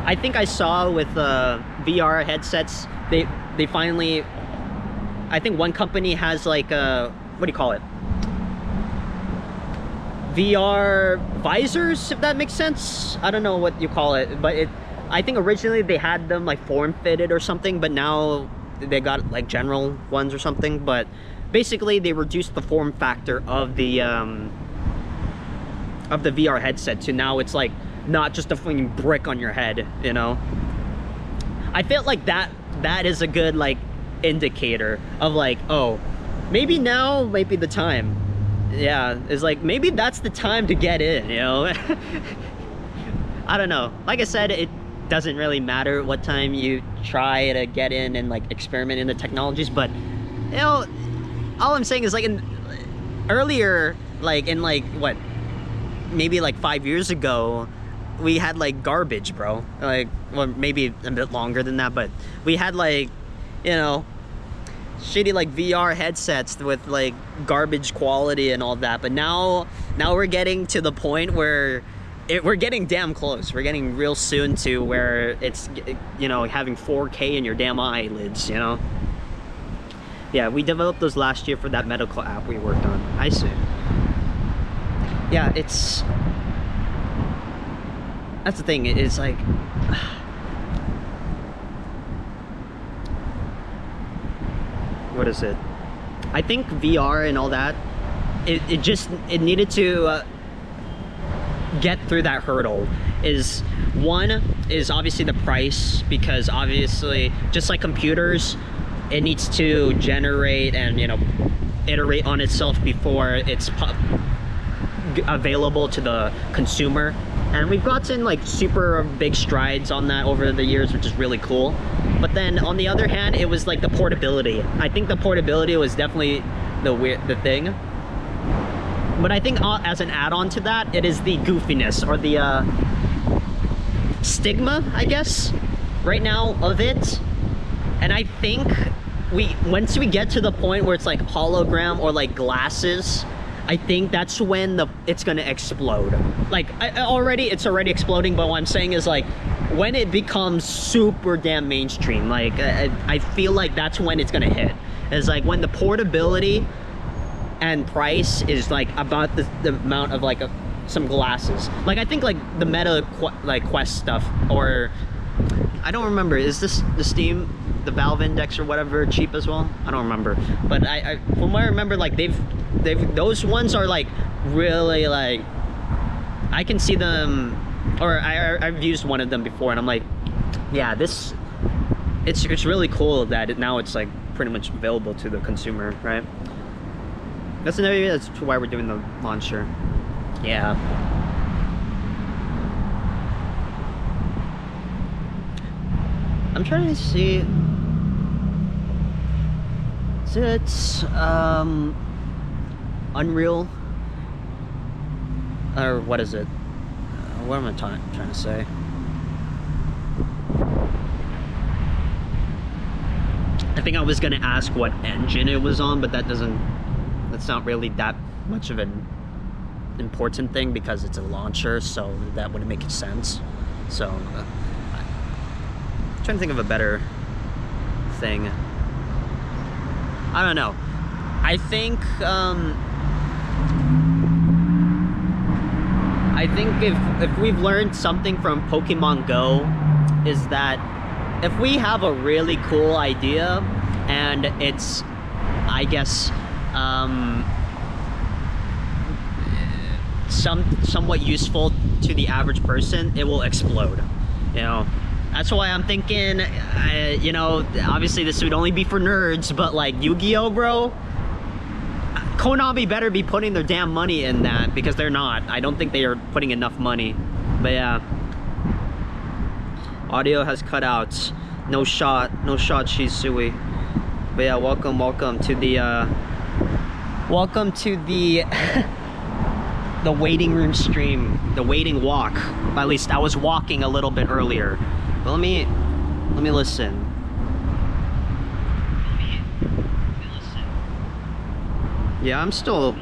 Speaker 1: I think I saw with VR headsets, they finally, I think one company has, like, what do you call it? VR visors, if that makes sense. I don't know what you call it, but I think originally they had them, like, form-fitted or something, but now they got, like, general ones or something. But basically they reduced the form factor of the VR headset to now it's like not just a fucking brick on your head, you know. I felt like that is a good like indicator of like, oh, maybe now might be the time. Yeah, it's like maybe that's the time to get in, you know. I don't know. Like I said, it doesn't really matter what time you try to get in and like experiment in the technologies, but you know, all I'm saying is like earlier, like in like what, maybe like 5 years ago, we had like garbage, bro. Like, well, maybe a bit longer than that, but we had like, you know, shitty like VR headsets with like garbage quality and all that. But now we're getting to the point where we're getting damn close. We're getting real soon to where it's, you know, having 4K in your damn eyelids, you know. Yeah, we developed those last year for that medical app we worked on. I see. Yeah, it's, that's the thing. It's like, what is it? I think VR and all that, it needed to get through that hurdle. Is one is obviously the price, because obviously just like computers, it needs to generate and, you know, iterate on itself before it's available to the consumer. And we've gotten like super big strides on that over the years, which is really cool. But then on the other hand, it was like the portability. I think the portability was definitely the thing. But I think as an add-on to that, it is the goofiness or the stigma, I guess, right now of it. And I think once we get to the point where it's like hologram or like glasses, I think that's when it's gonna explode. Like it's already exploding, but what I'm saying is like when it becomes super damn mainstream, like I feel like that's when it's gonna hit. It's like when the portability and price is like about the amount of like some glasses. Like I think like the Meta Quest stuff, or I don't remember, is this the Steam, the Valve Index or whatever cheap as well? I don't remember, but I from what I remember, like they've those ones are like really like, I can see them, or I've used one of them before and I'm like, yeah, it's really cool that now it's like pretty much available to the consumer, right? That's why we're doing the launcher. Yeah. I'm trying to see. Is it Unreal? Or what is it? What am I trying to say? I think I was gonna ask what engine it was on, but that's not really that much of an important thing because it's a launcher, so that wouldn't make sense. So I'm trying to think of a better thing. I don't know. I think if we've learned something from Pokemon Go, is that if we have a really cool idea and it's, I guess, somewhat useful to the average person, it will explode, you know. That's why I'm thinking, you know, obviously this would only be for nerds, but like Yu-Gi-Oh, bro, Konami better be putting their damn money in that, because they're not. I don't think they are putting enough money. But yeah, audio has cut out. No shot Shisui. But yeah, welcome to the the waiting room stream, the waiting walk. At least I was walking a little bit earlier. But let me listen. Yeah, I'm still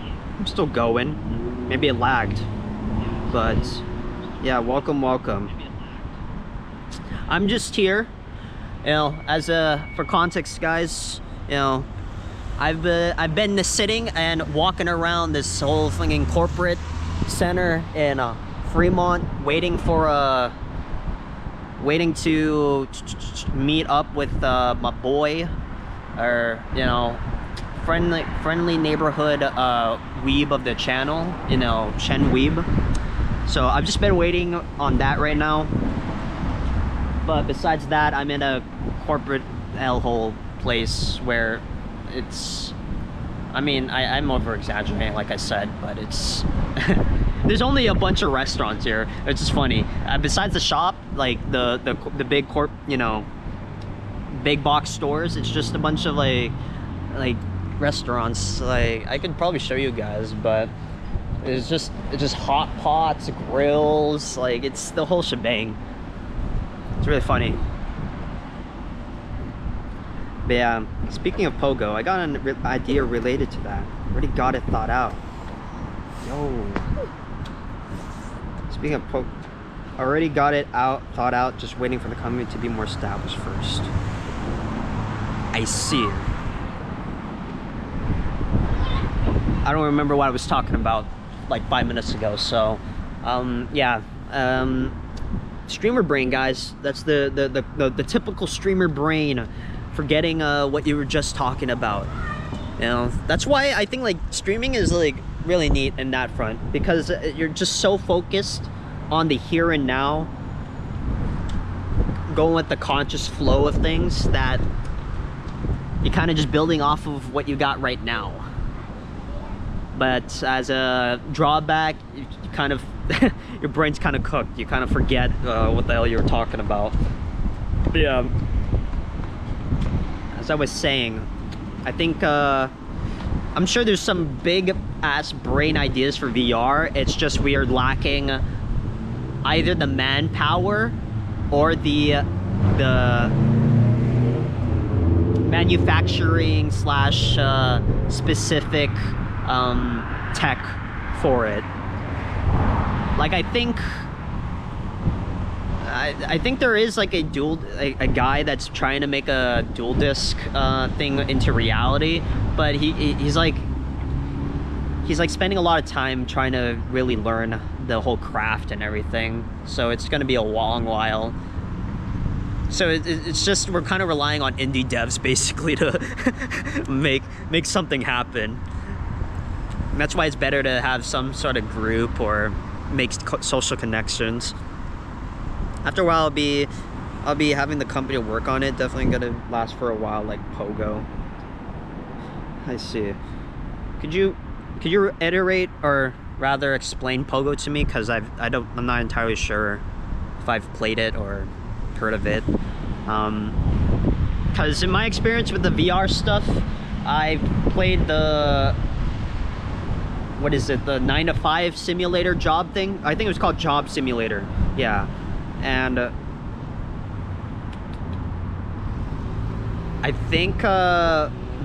Speaker 1: going. Maybe it lagged, but yeah, welcome. I'm just here, you know, as for context, guys. You know, I've been sitting and walking around this whole fucking corporate center in Fremont, waiting to meet up with my boy, or, you know, friendly neighborhood weeb of the channel, you know, Shen Weeb. So I've just been waiting on that right now. But besides that, I'm in a corporate hellhole place where it's, I mean, I'm over exaggerating, like I said, but it's there's only a bunch of restaurants here. It's just funny. Besides the shop, like the big you know, big box stores, it's just a bunch of like restaurants. Like I could probably show you guys, but it's just hot pots, grills, like it's the whole shebang. It's really funny. But yeah, speaking of Pogo, I got an idea related to that. Already got it thought out. Yo. Speaking of Pogo, already got it thought out, just waiting for the company to be more established first. I see. I don't remember what I was talking about like 5 minutes ago, so yeah. Streamer brain, guys. That's the typical streamer brain, forgetting what you were just talking about. You know, that's why I think like streaming is like really neat in that front, because you're just so focused on the here and now, going with the conscious flow of things, that you're kind of just building off of what you got right now. But as a drawback, you kind of your brain's kind of cooked. You kind of forget what the hell you were talking about. But yeah, as I was saying, I think I'm sure there's some big ass brain ideas for VR. It's just we are lacking either the manpower or the manufacturing slash specific tech for it. Like I think there is like a guy that's trying to make a dual disc thing into reality, but he's like spending a lot of time trying to really learn the whole craft and everything, so it's going to be a long while. So it's just we're kind of relying on indie devs basically to make something happen. And that's why it's better to have some sort of group or make social connections. After a while, I'll be having the company work on it. Definitely gonna last for a while, like Pogo. I see. Could you reiterate, or rather explain Pogo to me? Because I'm not entirely sure if I've played it or heard of it. Because in my experience with the VR stuff, I've played the, what is it, the 9 to 5 simulator job thing? I think it was called Job Simulator. Yeah. And I think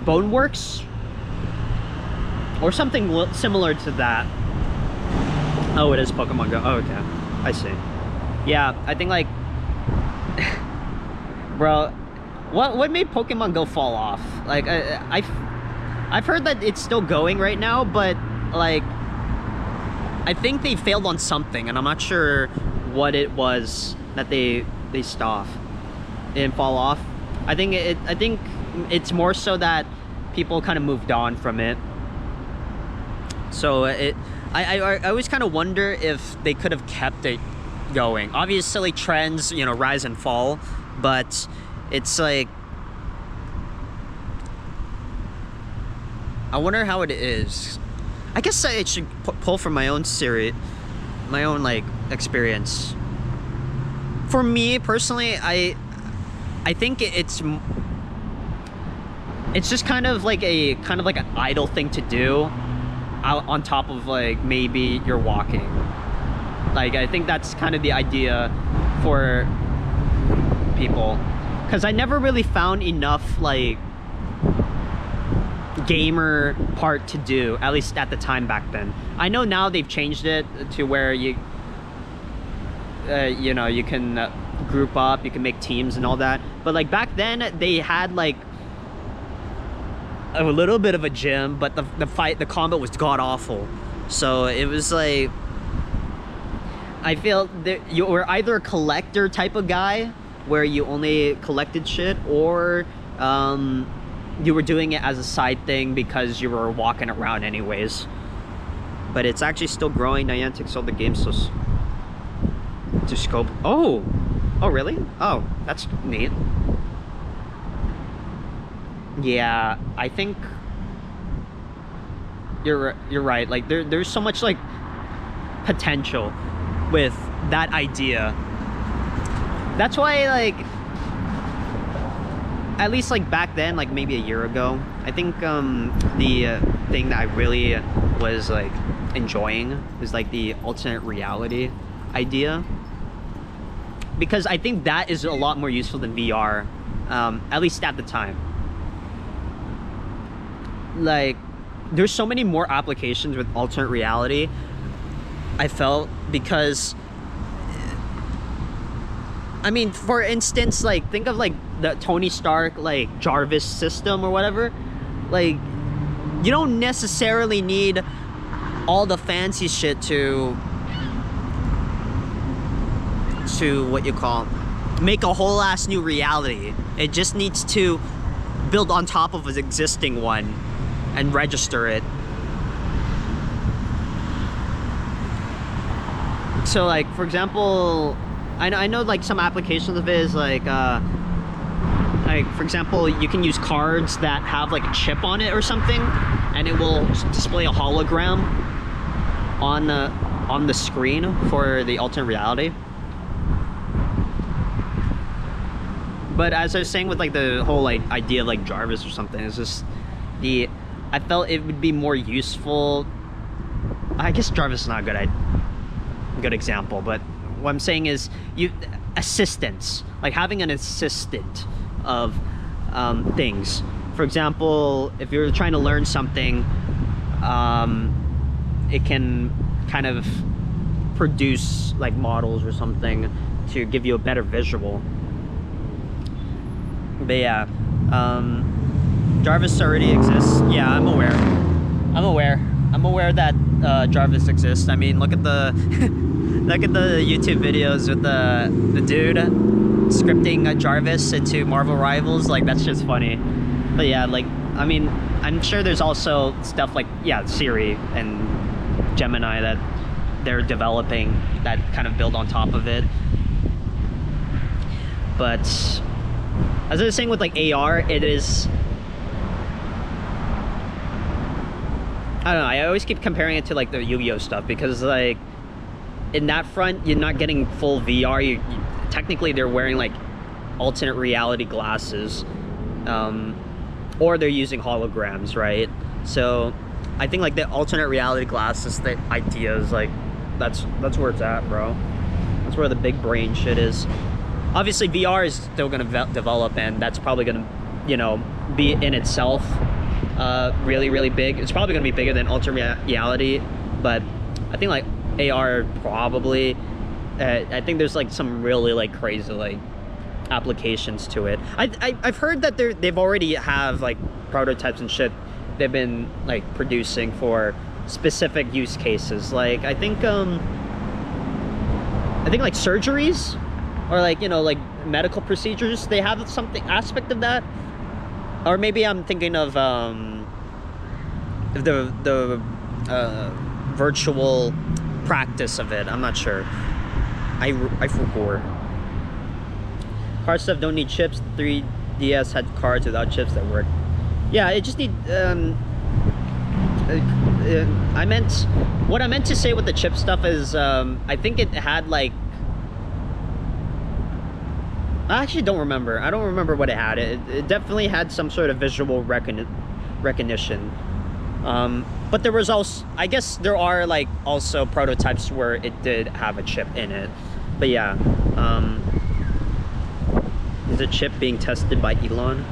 Speaker 1: Boneworks or something similar to that. Oh, it is Pokemon Go. Oh, okay, I see. Yeah, I think like bro, what made Pokemon Go fall off? Like I've heard that it's still going right now, but like I think they failed on something, and I'm not sure what it was that they stopped. It didn't fall off. I think it's more so that people kind of moved on from it. So I always kind of wonder if they could have kept it going. Obviously trends, you know, rise and fall, but it's like, I wonder how it is. I guess I should pull from my own series, my own like experience. For me personally, I think it's just kind of like an idle thing to do out on top of like maybe you're walking. Like I think that's kind of the idea for people, because I never really found enough like gamer part to do, at least at the time back then. I know now they've changed it to where you know, you can group up, you can make teams and all that, but like back then they had like a little bit of a gym, but the combat was god awful. So it was like, I feel that you were either a collector type of guy where you only collected shit, or you were doing it as a side thing because you were walking around anyways. But it's actually still growing. Niantic sold the game to Scope. Oh really? Oh, that's neat. Yeah, I think you're right. Like there's so much like potential with that idea. That's why, like, at least like back then, like maybe a year ago, I think the thing that I really was like enjoying was like the alternate reality idea, because I think that is a lot more useful than VR, at least at the time. Like, there's so many more applications with alternate reality, I felt, because I mean, for instance, like, think of like the Tony Stark like Jarvis system or whatever. Like, you don't necessarily need all the fancy shit to what you call make a whole ass new reality. It just needs to build on top of an existing one and register it. So like, for example, I know like some applications of it is like for example, you can use cards that have like a chip on it or something, and it will display a hologram on the screen for the alternate reality. But as I was saying with like the whole like idea of like Jarvis or something, it's just I felt it would be more useful. I guess Jarvis is not a good example, but what I'm saying is assistance, like having an assistant of things. For example, if you're trying to learn something, it can kind of produce like models or something to give you a better visual. But yeah, Jarvis already exists. Yeah, I'm aware that Jarvis exists. I mean, look at the look at the YouTube videos with the dude scripting Jarvis into Marvel Rivals. Like, that's just funny. But yeah, like, I mean, I'm sure there's also stuff like, yeah, Siri and Gemini that they're developing that kind of build on top of it. But as I was saying with like AR, it is, I don't know, I always keep comparing it to like the Yu-Gi-Oh stuff, because like in that front you're not getting full VR. You technically they're wearing like alternate reality glasses, or they're using holograms, right? So I think like the alternate reality glasses, the idea is like that's where it's at, bro. That's where the big brain shit is. Obviously VR is still going to develop, and that's probably going to, you know, be in itself really, really big. It's probably going to be bigger than alternate reality, but I think like AR probably, I think there's like some really like crazy like applications to it. I've heard that they've already have like prototypes and shit they've been like producing for specific use cases. Like I think like surgeries, or like, you know, like medical procedures, they have something aspect of that. Or maybe I'm thinking of the virtual practice of it. I'm not sure. I forgot. Card stuff don't need chips. The 3DS had cards without chips that work. Yeah, it just need what I meant to say with the chip stuff is I think it had like, I actually don't remember. I don't remember what it had. It definitely had some sort of visual recognition. But there was also, I guess there are like also prototypes where it did have a chip in it. But yeah, is the chip being tested by Elon?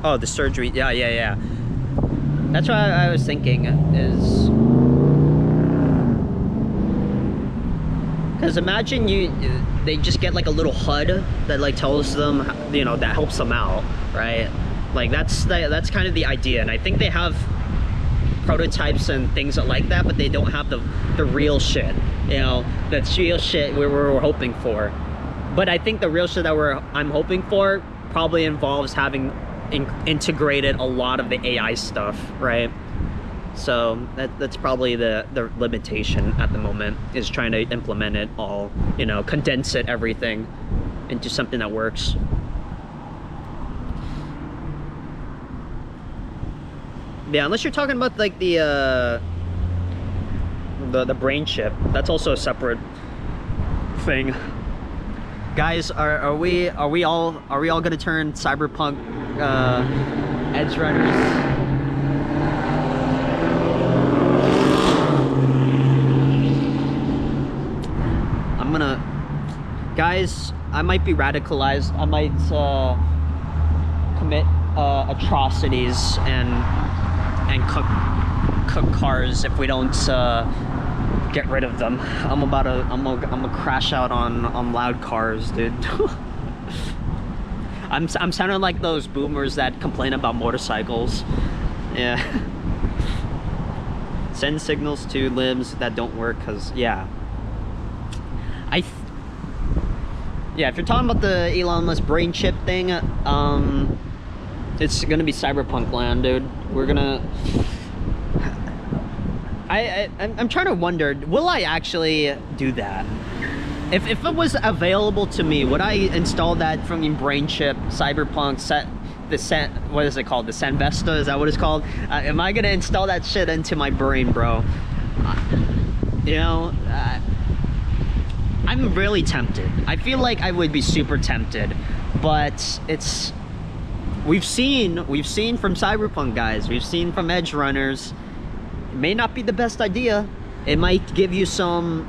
Speaker 1: Oh, the surgery. Yeah. That's what I was thinking is, because imagine they just get like a little HUD that like tells them, you know, that helps them out, right? Like that's kind of the idea, and I think they have prototypes and things like that, but they don't have the real shit, you know, that's real shit we were hoping for. But I think the real shit that I'm hoping for probably involves having integrated a lot of the AI stuff, right? So that's probably the limitation at the moment, is trying to implement it all, you know, condense it, everything into something that works. Yeah, unless you're talking about like the brain chip, that's also a separate thing. Guys, are we all gonna turn cyberpunk edge runners? I'm gonna, guys, I might be radicalized. I might commit atrocities and cook cars if we don't get rid of them. I'm gonna crash out on loud cars, dude. I'm sounding like those boomers that complain about motorcycles. Yeah. Send signals to libs that don't work, cause yeah. Yeah, if you're talking about the Elon Musk brain chip thing, it's gonna be cyberpunk land, dude. We're gonna. I'm trying to wonder, will I actually do that? If it was available to me, would I install that from brain chip cyberpunk what is it called? The Sanvesta, is that what it's called? Am I gonna install that shit into my brain, bro? You know, I'm really tempted. I feel like I would be super tempted, but it's, we've seen from cyberpunk guys, we've seen from edge runners, it may not be the best idea. It might give you some